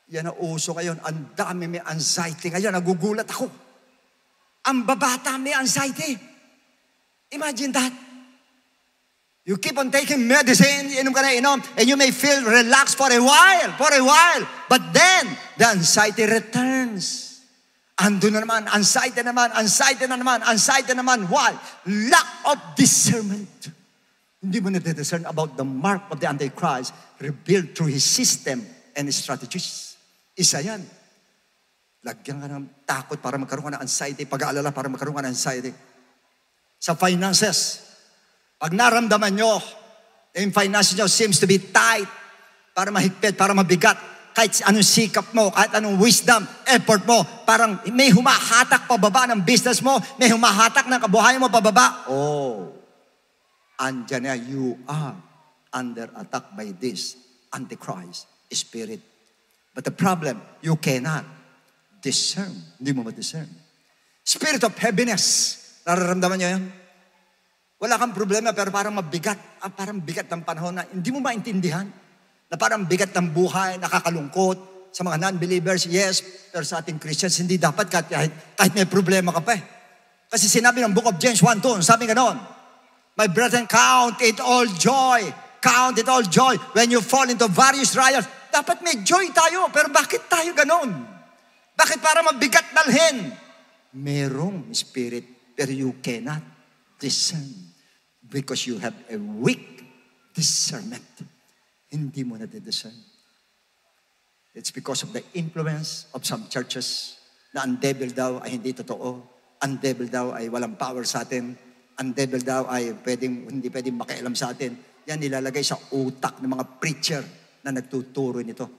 Yan ang uso ngayon. Ang dami may anxiety ngayon. Nagugulat ako. Ang babata may anxiety. Imagine that. You keep on taking medicine, inom ka na inom, and you may feel relaxed for a while. But then, the anxiety returns. Ando na naman, anxiety na naman. Why? Lack of discernment. Hindi mo na-discern about the mark of the Antichrist revealed through his system and his strategies. Isa yan. Lagyan ka ng takot para magkaroon ka ng anxiety, pag-aalala para magkaroon ka ng anxiety. Sa finances, pag naramdaman nyo, yung finances nyo seems to be tight, para mahigpit, para mabigat, kahit anong sikap mo, kahit anong wisdom, effort mo, parang may humahatak pababa ng business mo, may humahatak ng kabuhayan mo pababa. Oh, andyan na, you are under attack by this Antichrist spirit. But the problem, you cannot discern. Hindi mo ma-discern. Spirit of heaviness. Nararamdaman nyo yan? Wala kang problema pero parang mabigat. Parang bigat ng panahon na hindi mo maintindihan. Na parang bigat ng buhay, nakakalungkot. Sa mga non-believers, yes. Pero sa ating Christians, hindi dapat kahit may problema ka pa eh. Kasi sinabi ng Book of James 1:2, sabi ganon, my brethren, count it all joy. Count it all joy when you fall into various trials. Dapat may joy tayo, pero bakit tayo ganon? Bakit para mabigat dalhin? Merong spirit, pero you cannot discern. Because you have a weak discernment. Hindi mo na-discern. It's because of the influence of some churches na ang devil daw ay hindi totoo. Ang devil daw ay walang power sa atin. Ang devil daw ay hindi pwedeng makialam sa atin. Yan nilalagay sa utak ng mga preacher na nagtuturo nito.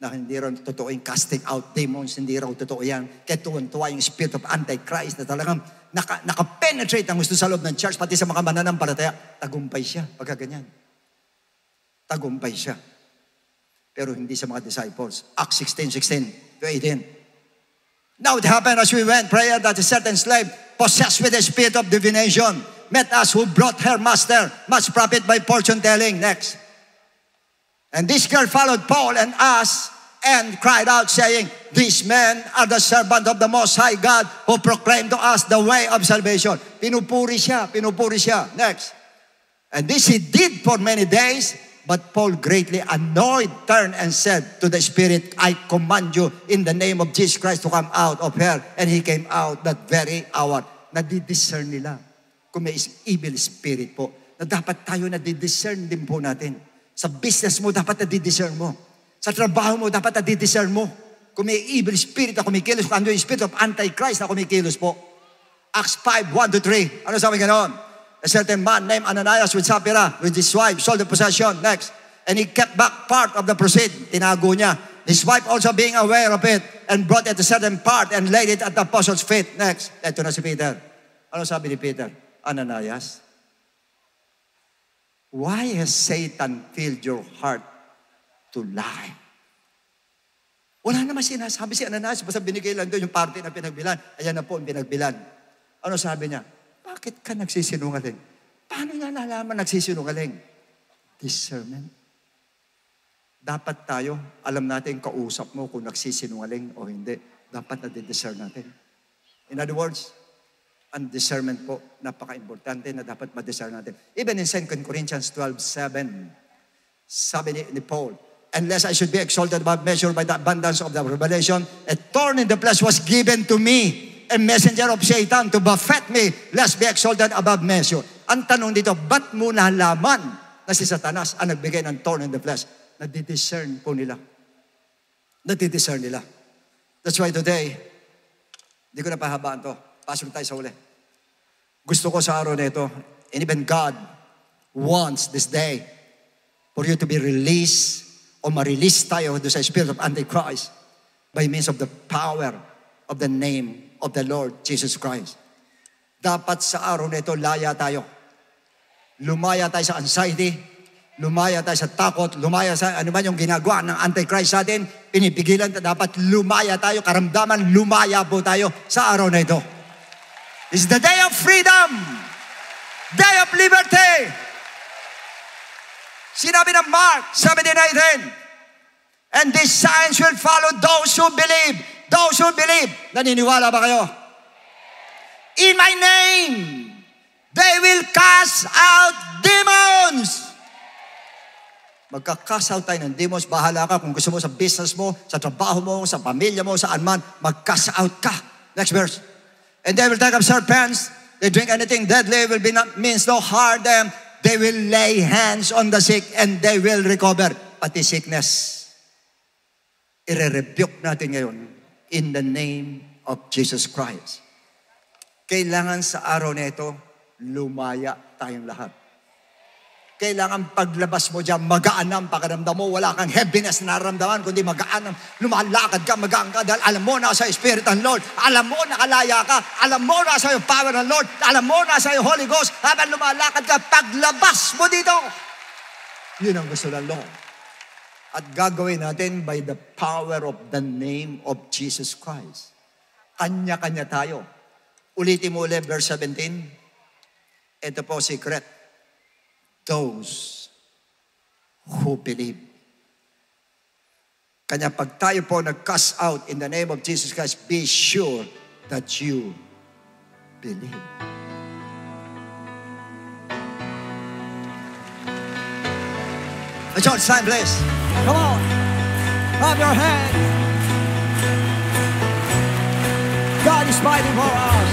na hindi raw totoo yung casting out demons, hindi raw totoo yan. Kaya tuwan-tuwa yung spirit of Antichrist na talagang naka-penetrate ang gusto sa loob ng church, pati sa mga mananampalataya. Tagumpay siya, pagka ganyan. Tagumpay siya. Pero hindi sa mga disciples. Acts 16:16-18. Now it happened as we went prayer that a certain slave possessed with the spirit of divination met us, who brought her master much profit by fortune telling. Next. And this girl followed Paul and us and cried out, saying, these men are the servant of the Most High God, who proclaim to us the way of salvation. Pinupuri siya, pinupuri siya. Next. And this he did for many days. But Paul, greatly annoyed, turned and said to the spirit, I command you in the name of Jesus Christ to come out of her. And he came out that very hour. Nadidiscern nila kung may evil spirit po, na dapat tayo nadidiscern din po natin. Sa business mo, dapat nadidiscern mo. Sa trabaho mo, dapat nadidiscern mo. Kung may evil spirit na kumikilos, kung ano yung spirit of Antichrist na kumikilos po. Acts 5:1-3. Ano sabi ganoon? A certain man named Ananias with Sapphira, with his wife, sold the possession. Next. And he kept back part of the proceed. Tinago niya. His wife also being aware of it, and brought it a certain part and laid it at the apostles' feet. Next. Ito na si Peter. Ano sabi ni Peter? Ananias, why has Satan filled your heart to lie? Wala naman sinasabi si Ananias, basta binigay lang doon yung parte na pinagbilan. Ayan na po ang pinagbilan. Ano sabi niya? Bakit ka nagsisinungaling? Paano niya nalaman nagsisinungaling? Discernment. Dapat tayo, alam natin kausap mo kung nagsisinungaling o hindi. Dapat na-discern natin. In other words, ang discernment po, napaka-importante na dapat ma-discern natin. Even in 2 Corinthians 12:7, sabi ni Paul, unless I should be exalted above measure by the abundance of the revelation, a thorn in the flesh was given to me, a messenger of Satan to buffet me, lest be exalted above measure. Ang tanong dito, ba't mo nalaman na si Satanas ang nagbigay ng thorn in the flesh? Nadidiscern po nila. Nadidiscern nila. That's why today, hindi ko na pahabaan to. Pasok tayo sa uli. Gusto ko sa araw na ito, and even God wants this day for you to be released o ma-release tayo doon sa spirit of Antichrist by means of the power of the name of the Lord Jesus Christ. Dapat sa araw na ito, laya tayo. Lumaya tayo sa anxiety, lumaya tayo sa takot, lumaya sa ano man yung ginagawa ng Antichrist sa atin, pinipigilan, dapat lumaya tayo, karamdaman, lumaya po tayo sa araw na ito. It's the day of freedom, day of liberty. Sinabi ng Mark 17:18, and these signs will follow those who believe. Those who believe. Naniniwala ba kayo? In my name, they will cast out demons. Magka-cast out tayo ng demons. Bahala ka kung gusto mo sa business mo, sa trabaho mo, sa pamilya mo, saan man, mag-cast out ka. Next verse. And they will take up serpents. They drink anything deadly, will be not means no harm them. They will lay hands on the sick and they will recover. Pati sickness. I-rebuke natin ngayon in the name of Jesus Christ. Kailangan sa araw na ito, lumaya tayong lahat. Kailangan paglabas mo dyan, magaan ang pakiramdam mo. Wala kang heaviness na nararamdaman, kundi magaan ang lumalakad ka, magaan ka. Dahil alam mo na sa Spirit ng Lord. Alam mo na kalaya ka. Alam mo na sa power ng Lord. Alam mo na sa Holy Ghost. Habang lumalakad ka, paglabas mo dito. Yun ang gusto ng Lord. At gagawin natin by the power of the name of Jesus Christ. Kanya-kanya tayo. Ulitin mo ulit, verse 17. Ito po secret. Those who believe. Kanya pag tayo po nag-cast out in the name of Jesus Christ, be sure that you believe. Let's all stand, please. Come on. Clap your hands. God is fighting for us.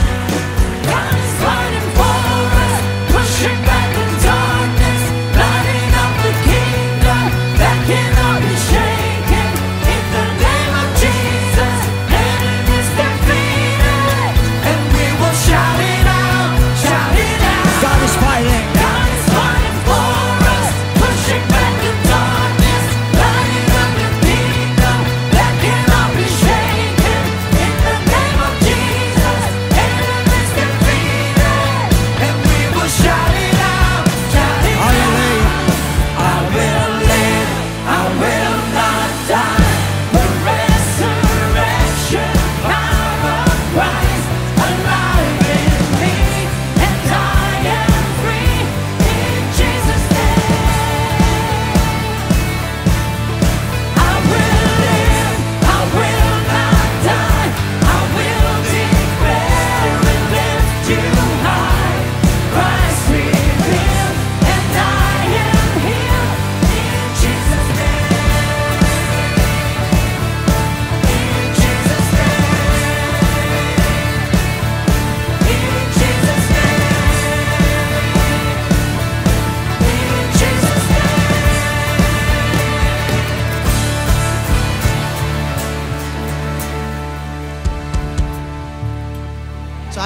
God is fighting for us, pushing back the darkness, lighting up the kingdom that cannot be shaken. In the name of Jesus, enemies defeated, and we will shout it out, shout it out. God is fighting. God is fighting for us, pushing back the darkness, lighting up the kingdom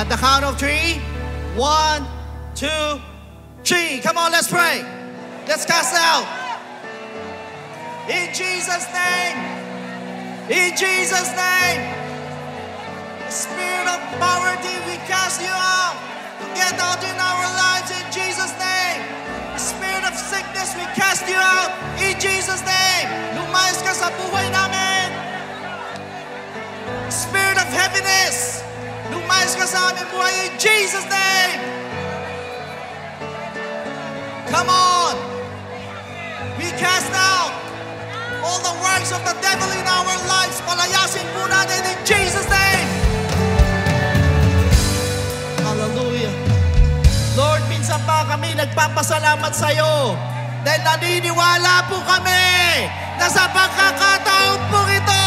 At the count of 3, 1, 2, 3. Come on, let's pray. Let's cast out. In Jesus' name. In Jesus' name. Spirit of poverty, we cast you out. Get out in our lives in Jesus' name. Spirit of sickness, we cast you out in Jesus' name. Lumayas ka sa buhay namin. Spirit of heaviness, lumayas ka sa aming buhay in Jesus' name. Come on. We cast out all the works of the devil in our lives. Palayasin po natin in Jesus' name. Hallelujah. Lord, minsan pa kami nagpapasalamat sa iyo dahil naniniwala po kami na sa pagkakataon po ito,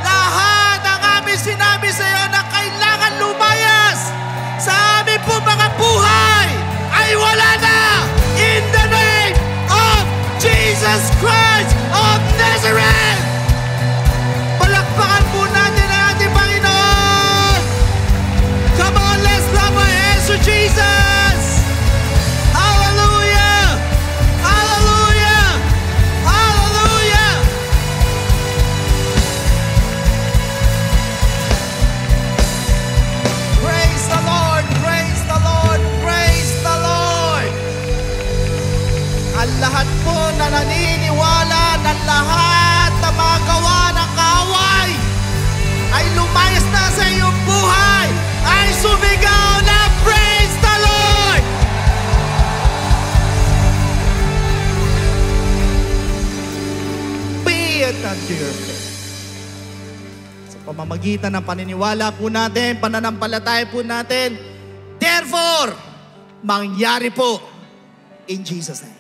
lahat ang aming sinabi sa iyo na kailangan lumayas sa aming po mga buhay ay wala na in the name of Jesus Christ of Nazareth. Palakpakan po natin ang ating Panginoon. Come on, let's clap our hands to Jesus. Hallelujah! Hallelujah! Hallelujah! Praise the Lord! Praise the Lord! Praise the Lord! Ang lahat po na naniniwala na lahat na mga gawa ng kaaway ay lumayas na sa iyong buhay, ay sumigaw na praise the Lord! Be it unto your faith. Sa pamamagitan ng paniniwala po natin, pananampalataya po natin, therefore, mangyari po in Jesus' name.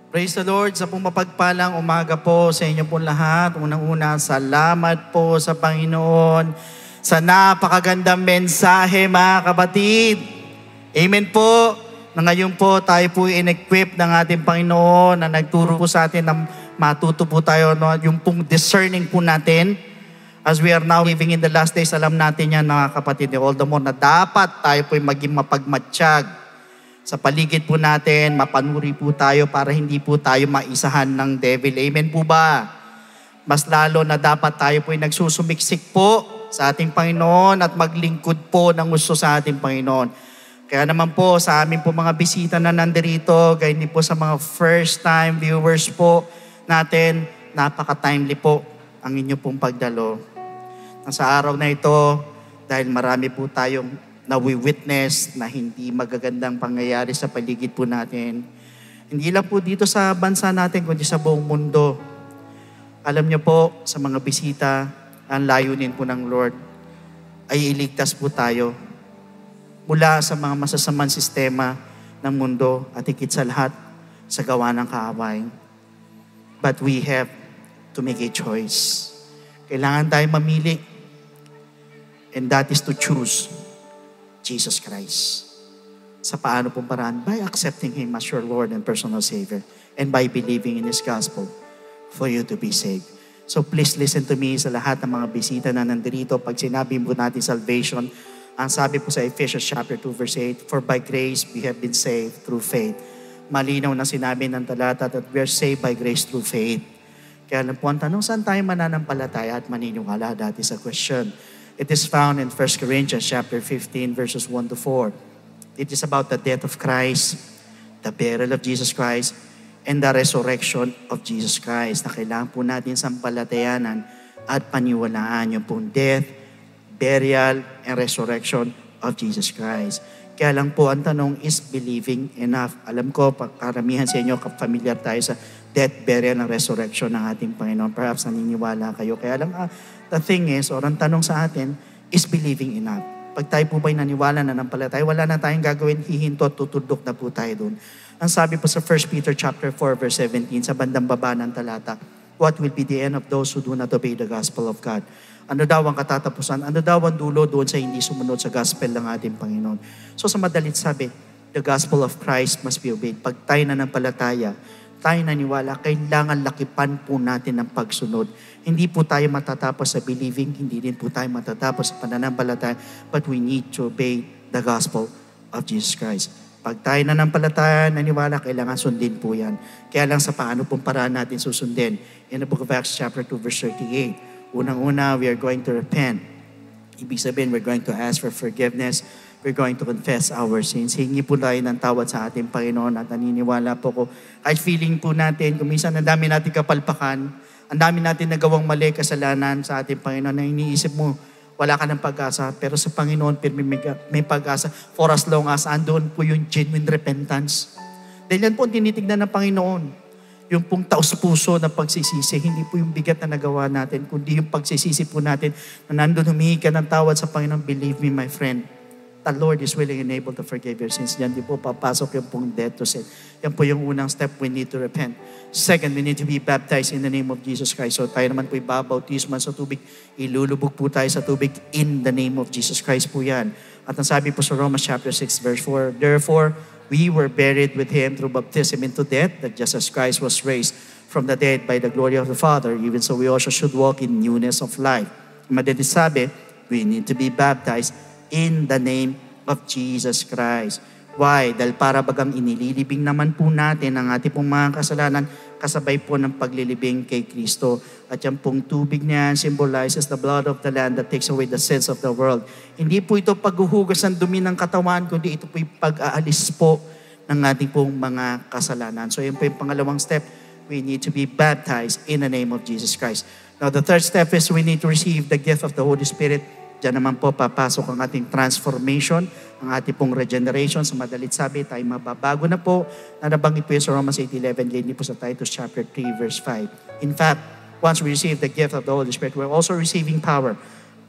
Praise the Lord, sa pong mapagpalang umaga po sa inyo po lahat. Unang-una, salamat po sa Panginoon sa napakagandang mensahe, mga kapatid. Amen po. Na ngayon po tayo po in-equip ng ating Panginoon na nagturo po sa atin na matuto po tayo, no? Yung pong discerning po natin. As we are now living in the last days, alam natin yan, mga kapatid. All the more na dapat tayo po maging mapagmatsyag sa paligid po natin, mapanuri po tayo para hindi po tayo maisahan ng devil. Amen po ba? Mas lalo na dapat tayo po ay nagsusumiksik po sa ating Panginoon at maglingkod po ng gusto sa ating Panginoon. Kaya naman po sa amin po mga bisita na nandirito, gaya din po sa mga first time viewers po natin, napaka-timely po ang inyo pong pagdalo. Sa araw na ito, dahil marami po tayong nawi-witness na hindi magagandang pangyayari sa paligid po natin. Hindi lang po dito sa bansa natin, kundi sa buong mundo. Alam niyo po, sa mga bisita, ang layunin po ng Lord ay iligtas po tayo mula sa mga masasamang sistema ng mundo at higit sa lahat sa gawa ng kaaway. But we have to make a choice. Kailangan tayo mamili, and that is to choose Jesus Christ. Sa paano pong paraan? By accepting Him as your Lord and personal Savior and by believing in His gospel for you to be saved. So please listen to me sa lahat ng mga bisita na nandito. Pag sinabi mo natin salvation, ang sabi po sa Ephesians chapter 2 verse 8, for by grace we have been saved through faith. Malinaw na sinabi ng talata that we are saved by grace through faith. Kaya lang po ang tanong, saan tayo mananampalataya at maniniwala? That is a question. It is found in 1 Corinthians chapter 15 verses 1 to 4. It is about the death of Christ, the burial of Jesus Christ, and the resurrection of Jesus Christ. Na kailangan po natin sampalatayanan at paniwalaan yung pong death, burial, and resurrection of Jesus Christ. Kaya lang po ang tanong is believing enough. Alam ko, karamihan sa inyo, familiar tayo sa death, burial, and resurrection ng ating Panginoon. Perhaps naniniwala kayo. Kaya lang, the thing is, or ang tanong sa atin, is believing enough. Pag tayo po ba'y naniwala na ng palataya, wala na tayong gagawin, hihinto at tutudok na po tayo doon. Ang sabi po sa 1 Peter chapter 4 verse 17, sa bandang baba ng talata, what will be the end of those who do not obey the gospel of God? Ano daw ang katatapusan? Ano daw ang dulo doon sa hindi sumunod sa gospel ng ating Panginoon? So sa madalit sabi, the gospel of Christ must be obeyed. Pag tayo nananampalataya, tayo naniwala, kailangan lakipan po natin ng pagsunod. Hindi po tayo matatapos sa believing, hindi din po tayo matatapos sa pananampalataya, but we need to obey the gospel of Jesus Christ. Pag tayo nananampalataya, naniwala, kailangan sundin po yan. Kaya lang sa paano pong paraan natin susundin. In the book of Acts chapter 2 verse 38, unang-una, we are going to repent. Ibig sabihin, we're going to ask for forgiveness. We're going to confess our sins. Hingi po tayo ng tawad sa ating Panginoon at naniniwala po ko. Kahit feeling po natin, kung minsan ang dami natin kapalpakan, ang dami natin nagawang mali, kasalanan sa ating Panginoon na iniisip mo, wala ka ng pag-asa. Pero sa Panginoon, may pag-asa for as long as andun po yung genuine repentance. Dahil yan po ang tinitignan ng Panginoon. Yung pong taos-puso na pagsisisi, hindi po yung bigat na nagawa natin, kundi yung pagsisisi po natin na nandun humihingi ka ng tawad sa Panginoon. Believe me, my friend, the Lord is willing and able to forgive your sins. Yan di po papasok yung pong death to sin. Yan po yung unang step, we need to repent. Second, we need to be baptized in the name of Jesus Christ. So tayo naman po ibabautisman sa tubig. Ilulubog po tayo sa tubig in the name of Jesus Christ po yan. At ang sabi po sa Romans chapter 6 verse 4, therefore, we were buried with Him through baptism into death, that just as Christ was raised from the dead by the glory of the Father, even so we also should walk in newness of life. Madalit sabi, we need to be baptized in the name of Jesus Christ. Why? Dahil para bagang inililibing naman po natin ang ating pong mga kasalanan, kasabay po ng paglilibing kay Kristo. At yan pong tubig niyan symbolizes the blood of the Lamb that takes away the sins of the world. Hindi po ito paghuhugas ng dumi ng katawan, kundi ito po yung pag-aalis po ng ating pong mga kasalanan. So yan po yung pangalawang step. We need to be baptized in the name of Jesus Christ. Now the third step is we need to receive the gift of the Holy Spirit. Diyan naman po papasok ang ating transformation, ang ating pong regeneration. Sa madalit sabi, tayo mababago na po. Nabanggit po yun sa Romans 8:11, hindi po sa Titus chapter 3 verse 5. In fact, once we receive the gift of the Holy Spirit, we're also receiving power.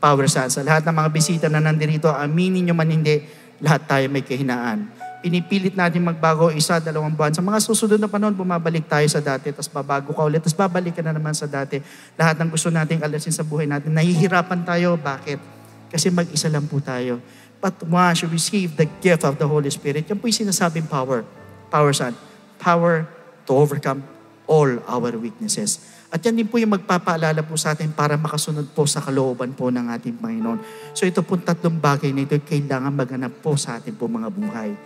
Power saan? Sa lahat ng mga bisita na nandito, aminin nyo man hindi, lahat tayo may kahinaan. Pinipilit natin magbago 1-2 buwan. Sa mga susunod na panahon, bumabalik tayo sa dati, tapos babago ka ulit, tapos babalik ka na naman sa dati. Lahat ng gusto nating alasin sa buhay natin, nahihirapan tayo. Bakit? Kasi mag-isa lang po tayo. But once you receive the gift of the Holy Spirit, yan po yung sinasabing power. Power saan? Power to overcome all our weaknesses. At yan din po yung magpapaalala po sa atin para makasunod po sa kalooban po ng ating Panginoon. So ito po 3 bagay na ito kailangan maganap po sa ating po mga buhay.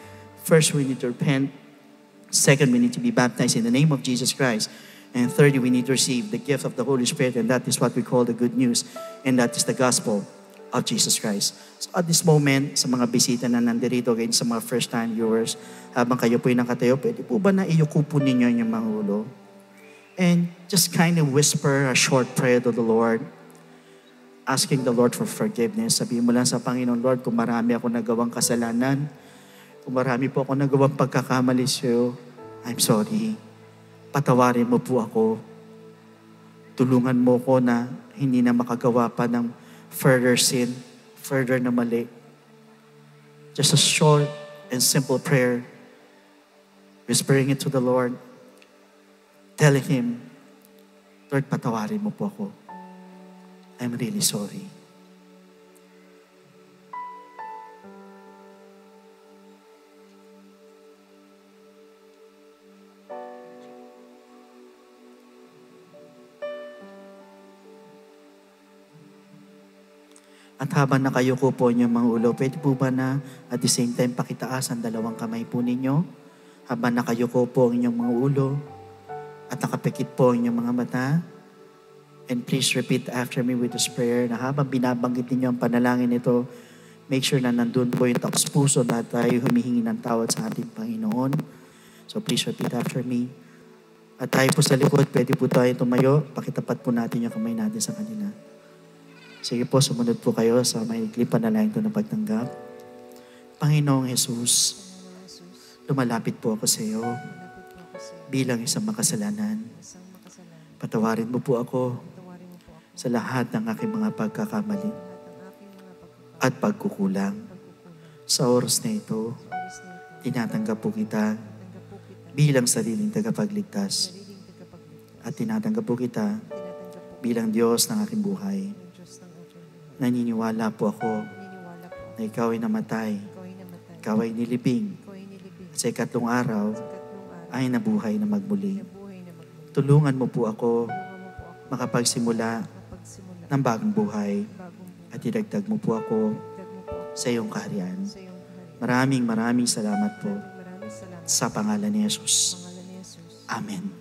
First, we need to repent. Second, we need to be baptized in the name of Jesus Christ. And thirdly, we need to receive the gift of the Holy Spirit, and that is what we call the good news, and that is the gospel of Jesus Christ. So at this moment, sa mga bisita na nandirito, again, sa mga first-time viewers, habang kayo po'y nakatayo, pwede po ba na iyuko po ninyo yung mga ulo? And just kind of whisper a short prayer to the Lord, asking the Lord for forgiveness. Sabihin mo lang sa Panginoon, Lord, kung marami ako nagawang kasalanan, kung marami po ako nagawang pagkakamali sa'yo, I'm sorry. Patawarin mo po ako. Tulungan mo ko na hindi na makagawa pa ng further sin, further na mali. Just a short and simple prayer, whispering it to the Lord, telling Him, Lord, patawarin mo po ako. I'm really sorry. At habang nakayuko po inyong mga ulo, pwede po ba na at the same time pakitaas ang dalawang kamay po ninyo? Habang nakayuko po ang inyong mga ulo at nakapikit po ang inyong mga mata. And please repeat after me with this prayer na habang binabanggit ninyo ang panalangin ito, make sure na nandun po yung taos puso na tayo humihingi ng tawad sa ating Panginoon. So please repeat after me. At tayo po sa likod, pwede po tayo tumayo. Pakitapat po natin yung kamay natin sa kanila. Sige po, sumunod po kayo sa may panalangin ito na pagtanggap. Panginoong Jesus, lumalapit po ako sa iyo bilang isang makasalanan. Patawarin mo po ako sa lahat ng aking mga pagkakamali at pagkukulang. Sa oras na ito, tinatanggap po kita bilang sariling tagapagligtas. At tinatanggap po kita bilang Diyos ng aking buhay. Naniniwala po ako na ikaw ay namatay, ikaw ay nilibing, at sa ikatlong araw ay nabuhay na magmuli. Tulungan mo po ako makapagsimula ng bagong buhay at idagdag mo po ako sa iyong kaharian. Maraming salamat po sa pangalan ni Jesus. Amen.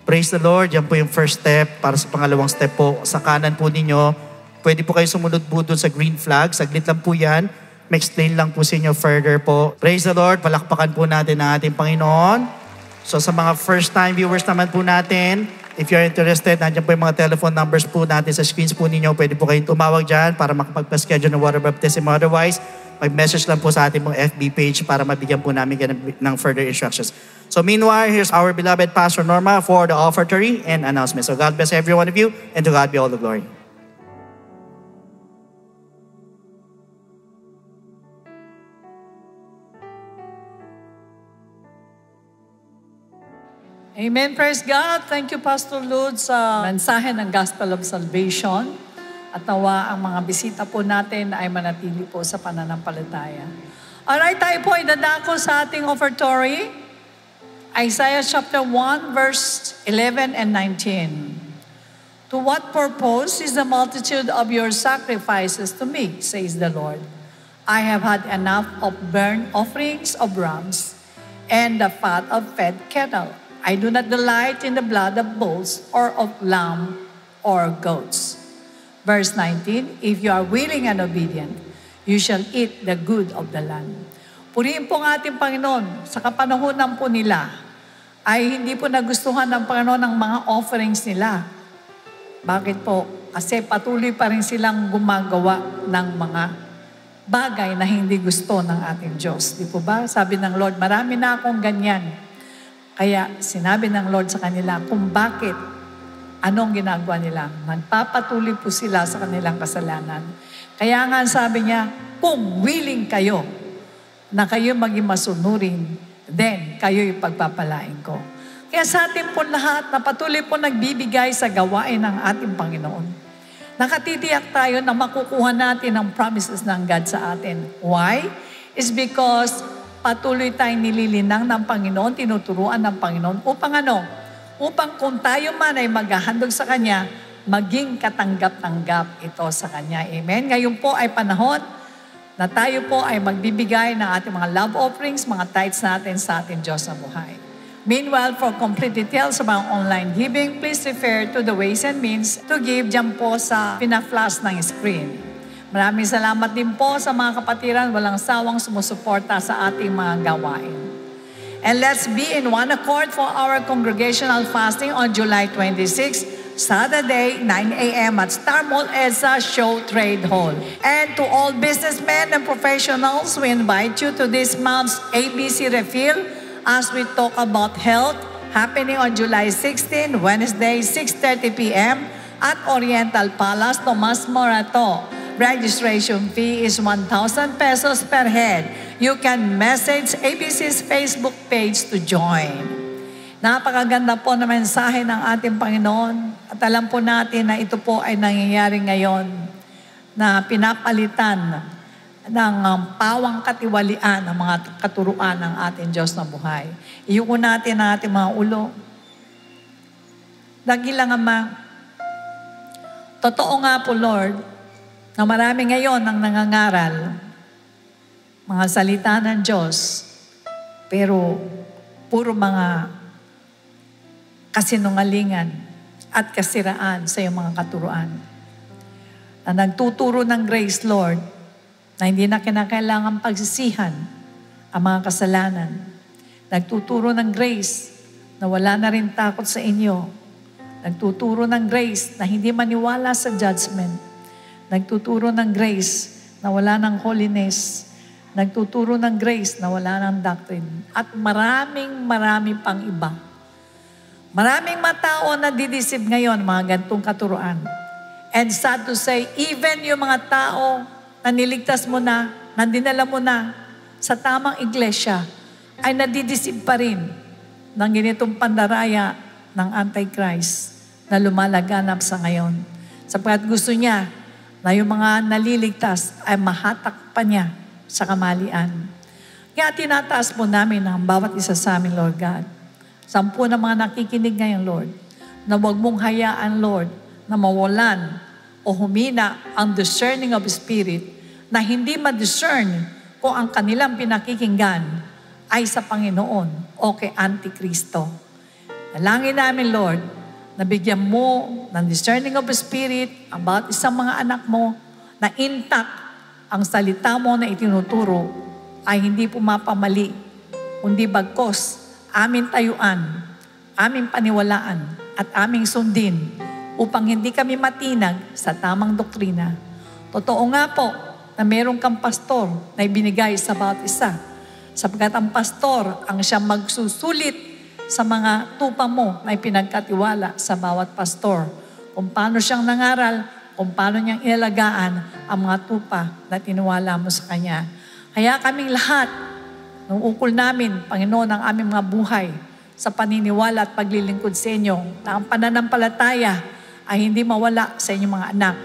Praise the Lord. Yan po yung first step. Para sa pangalawang step po, sa kanan po ninyo, pwede po kayo sumunod po doon sa green flag. Saglit lang po yan. May explain lang po sa inyo further po. Praise the Lord. Palakpakan po natin ang ating Panginoon. So sa mga first time viewers naman po natin, if you're interested, nandiyan po yung mga telephone numbers po natin sa screens po ninyo. Pwede po kayong tumawag dyan para makapagpa-schedule ng water baptism. Otherwise, mag-message lang po sa ating mga FB page para mabigyan po namin ng further instructions. So meanwhile, here's our beloved Pastor Norma for the offertory and announcement. So God bless every one of you, and to God be all the glory. Amen. Praise God. Thank you, Pastor Lud, sa mensahe ng Gospel of Salvation. At nawa ang mga bisita po natin ay manatili po sa pananampalataya. Alright, tayo po idadako sa ating offertory. Isaiah chapter 1, verse 11 and 19. To what purpose is the multitude of your sacrifices to me, says the Lord. I have had enough of burnt offerings of rams and the fat of fed cattle. I do not delight in the blood of bulls or of lamb or goats. Verse 19, if you are willing and obedient, you shall eat the good of the land. Purihin po ang ating Panginoon. Sa kapanahunan po nila, ay hindi po nagustuhan ng Panginoon ang mga offerings nila. Bakit po? Kasi patuloy pa rin silang gumagawa ng mga bagay na hindi gusto ng ating Diyos. Di po ba? Sabi ng Lord, marami na akong ganyan. Kaya sinabi ng Lord sa kanila kung bakit, anong ginagawa nila. Magpapatuloy po sila sa kanilang kasalanan. Kaya nga sabi niya, kung willing kayo na kayo maging masunurin, then kayo'y pagpapalain ko. Kaya sa atin po lahat na patuloy po nagbibigay sa gawain ng ating Panginoon. Nakatitiyak tayo na makukuha natin ang promises ng God sa atin. Why? It's because patuloy tayong nililinang ng Panginoon, tinuturuan ng Panginoon. Upang ano? Upang kung tayo man ay maghahandog sa Kanya, maging katanggap-tanggap ito sa Kanya. Amen? Ngayon po ay panahon na tayo po ay magbibigay ng ating mga love offerings, mga tithes natin sa ating Diyos na buhay. Meanwhile, for complete details about online giving, please refer to the ways and means to give dyan po sa pinaflash ng screen. Maraming salamat din po sa mga kapatiran, walang sawang sumusuporta sa ating mga gawain. And let's be in one accord for our congregational fasting on July 26, Saturday, 9 a.m. at Star Mall EDSA Show Trade Hall. And to all businessmen and professionals, we invite you to this month's ABC Refill as we talk about health, happening on July 16, Wednesday, 6:30 p.m. at Oriental Palace, Tomas Morato. Registration fee is 1,000 pesos per head. You can message ABC's Facebook page to join. Napakaganda po na mensahe ng ating Panginoon. At alam po natin na ito po ay nangyayari ngayon na pinapalitan ng pawang katiwalian ang mga katuruan ng ating Diyos na buhay. Iyuko natin ang ating mga ulo. Dakilang Ama, totoo nga po, Lord, na marami ngayon ang nangangaral, mga salita ng Diyos, pero puro mga kasinungalingan at kasiraan sa iyong mga katuruan. Na nagtuturo ng grace, Lord, na hindi na kinakailangan pagsisihan ang mga kasalanan. Nagtuturo ng grace na wala na rin takot sa inyo. Nagtuturo ng grace na hindi maniwala sa judgment. Nagtuturo ng grace na wala ng holiness. Nagtuturo ng grace na wala ng doctrine. At maraming pang iba. Maraming mga tao na didisib ngayon, mga gantong katuruan. And sad to say, even yung mga tao na niligtas mo na dinala mo na sa tamang iglesia, ay nadidisib pa rin ng ganitong pandaraya ng Antichrist na lumalaganap sa ngayon. Sapagkat gusto niya na yung mga naliligtas ay mahatak pa niya sa kamalian. Kaya tinataas po namin ang bawat isa sa amin, Lord God. 10 na mga nakikinig ngayon, Lord, na huwag mong hayaan, Lord, na mawalan o humina ang discerning of spirit na hindi ma-discern kung ang kanilang pinakikinggan ay sa Panginoon o kay Antikristo. Dalangin namin, Lord, na bigyan mo ng discerning of spirit ang bawat isang mga anak mo na intact ang salita mo na itinuturo ay hindi pumapamali, kundi bagkos aming tayuan, aming paniwalaan, at aming sundin upang hindi kami matinag sa tamang doktrina. Totoo nga po na meron kang pastor na ibinigay sa bawat isa, sapagkat ang pastor ang siyang magsusulit sa mga tupa mo na ipinagkatiwala sa bawat pastor. Kung paano siyang nangaral, kung paano niyang ilalagaan ang mga tupa na tiniwala mo sa kanya. Kaya kaming lahat, nung ukol namin, Panginoon, ang aming mga buhay sa paniniwala at paglilingkod sa inyo, na ang pananampalataya ay hindi mawala sa inyong mga anak.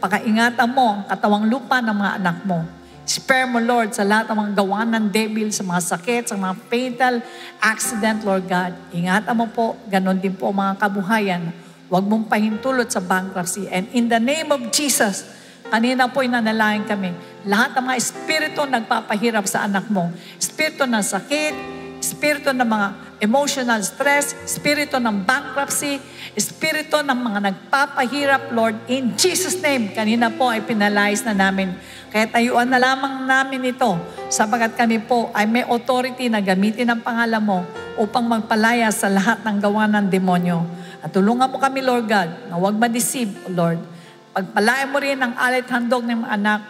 Pakaingatan mo ang katawang lupa ng mga anak mo. Spare mo, Lord, sa lahat ng mga gawa ng devil, sa mga sakit, sa mga fatal accident, Lord God. Ingatan mo po, ganon din po mga kabuhayan. Huwag mong pahintulot sa bankruptcy. And in the name of Jesus, kanina po inanalangin kami, lahat ng mga espiritu nagpapahirap sa anak mo. Espiritu ng sakit, espiritu ng mga emotional stress, espiritu ng bankruptcy, espiritu ng mga nagpapahirap, Lord, in Jesus' name. Kanina po ay pinalayas na namin. Kaya tayuan na lamang namin ito, sapagat kami po ay may authority na gamitin ang pangalan mo upang magpalaya sa lahat ng gawa ng demonyo. At tulungan mo kami, Lord God, na huwag ma-deceive, Lord. Pagpalain mo rin ang alit handog ng mga anak.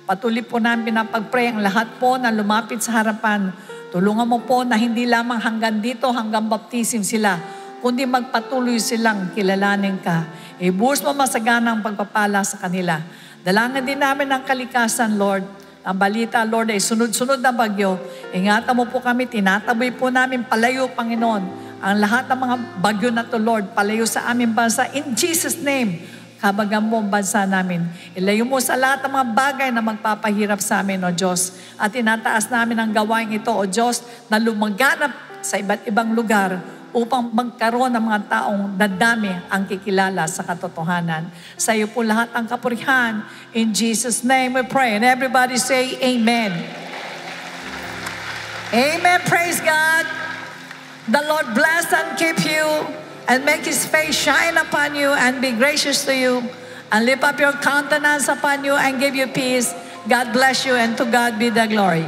Patuloy po namin pinapag-pray ang lahat po na lumapit sa harapan. Tulungan mo po na hindi lamang hanggang dito, hanggang baptism sila, kundi magpatuloy silang kilalanin ka. Ibuhos mo masaganang pagpapala sa kanila. Dalangin din namin ang kalikasan, Lord. Ang balita, Lord, ay sunod-sunod na bagyo. Ingatan mo po kami, tinataboy po namin palayo, Panginoon. Ang lahat ng mga bagyo na to, Lord, palayo sa aming bansa. In Jesus' name, kabagan mo ang bansa namin. Ilayo mo sa lahat ng mga bagay na magpapahirap sa amin, O Diyos. At tinataas namin ang gawain ito, O Diyos, na lumaganap sa iba't ibang lugar upang magkaroon ng mga taong dadami ang kikilala sa katotohanan. Sa iyo po lahat ang kapurihan. In Jesus' name we pray. And everybody say, Amen. Amen. Praise God. The Lord bless and keep you and make His face shine upon you and be gracious to you and lift up your countenance upon you and give you peace. God bless you and to God be the glory.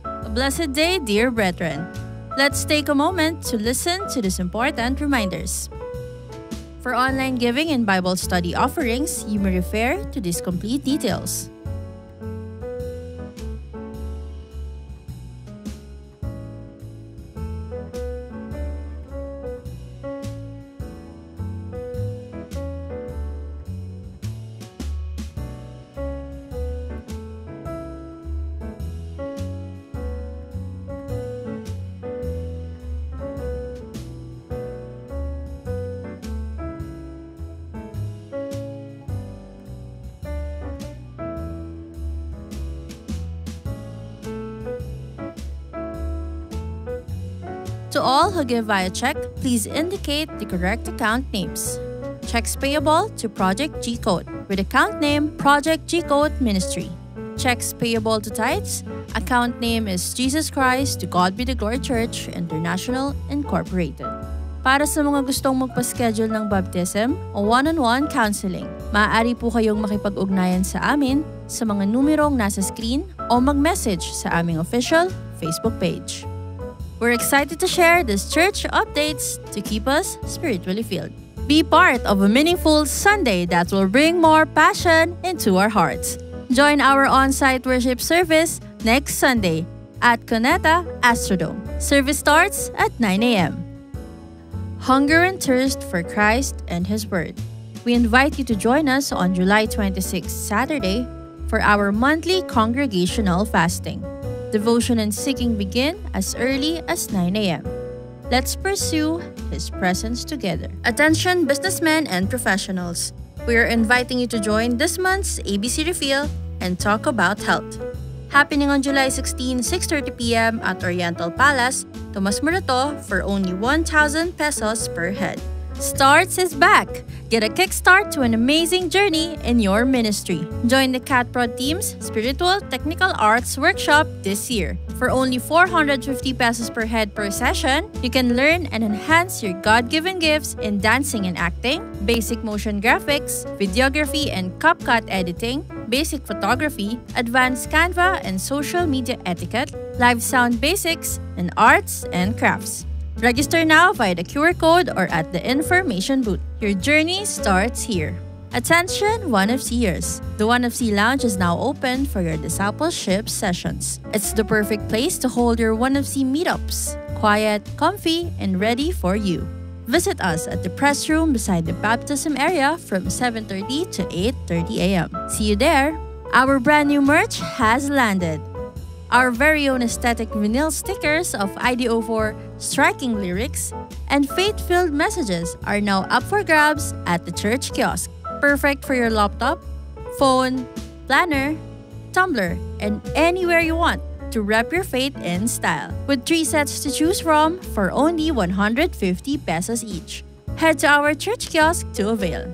A blessed day, dear brethren. Let's take a moment to listen to these important reminders. For online giving and Bible study offerings, you may refer to these complete details. To all who give via check, please indicate the correct account names. Checks payable to Project G Code with account name Project G Code Ministry. Checks payable to tithes, account name is Jesus Christ to God Be the Glory Church International Incorporated. Para sa mga gustong magpa-schedule ng baptism o one-on-one counseling, maaari po kayong makipag-ugnayan sa amin sa mga numerong nasa screen o mag-message sa aming official Facebook page. We're excited to share these church updates to keep us spiritually filled. Be part of a meaningful Sunday that will bring more passion into our hearts. Join our on-site worship service next Sunday at Cuneta Astrodome. Service starts at 9 a.m. Hunger and thirst for Christ and His Word. We invite you to join us on July 26, Saturday, for our monthly congregational fasting. Devotion and seeking begin as early as 9 a.m. Let's pursue His presence together. Attention businessmen and professionals. We are inviting you to join this month's ABC Refill and talk about health. Happening on July 16, 6:30 p.m. at Oriental Palace, Tomas Morato for only 1,000 pesos per head. Starts is back! Get a kickstart to an amazing journey in your ministry. Join the CatProd team's Spiritual Technical Arts Workshop this year. For only 450 pesos per head per session, you can learn and enhance your God-given gifts in dancing and acting, basic motion graphics, videography and CapCut editing, basic photography, advanced Canva and social media etiquette, live sound basics, and arts and crafts. Register now via the QR code or at the information booth. Your journey starts here. Attention, One of Seers. The One of Sea Lounge is now open for your discipleship sessions. It's the perfect place to hold your One of Sea meetups. Quiet, comfy, and ready for you. Visit us at the press room beside the baptism area from 7:30 to 8:30 a.m. See you there. Our brand new merch has landed. Our very own aesthetic vinyl stickers of IDO4 striking lyrics and faith-filled messages are now up for grabs at the church kiosk. Perfect for your laptop, phone, planner, tumbler, and anywhere you want to rep your faith in style. With 3 sets to choose from for only 150 pesos each. Head to our church kiosk to avail.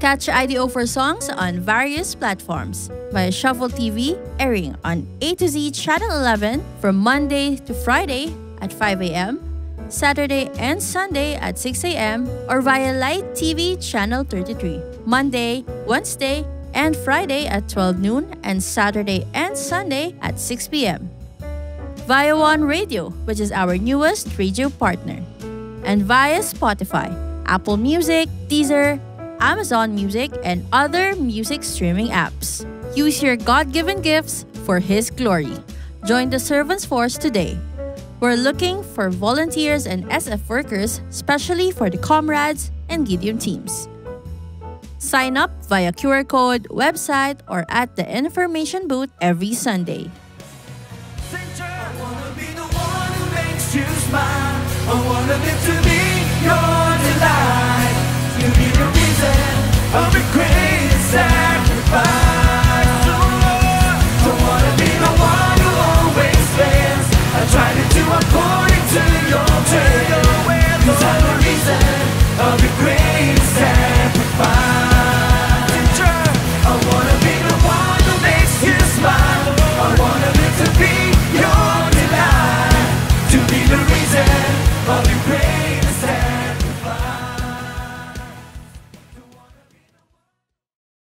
Catch IDO4 songs on various platforms via Shuffle TV, airing on A to Z Channel 11 from Monday to Friday at 5 a.m., Saturday and Sunday at 6 a.m., or via Light TV Channel 33, Monday, Wednesday, and Friday at 12 noon, and Saturday and Sunday at 6 p.m. Via One Radio, which is our newest radio partner, and via Spotify, Apple Music, Deezer, Amazon Music, and other music streaming apps. Use your God-given gifts for His glory. Join the Servants Force today. We're looking for volunteers and SF workers, especially for the Comrades and Gideon teams. Sign up via QR code, website, or at the information booth every Sunday. I wanna be the one who makes you smile. I wanna live to be your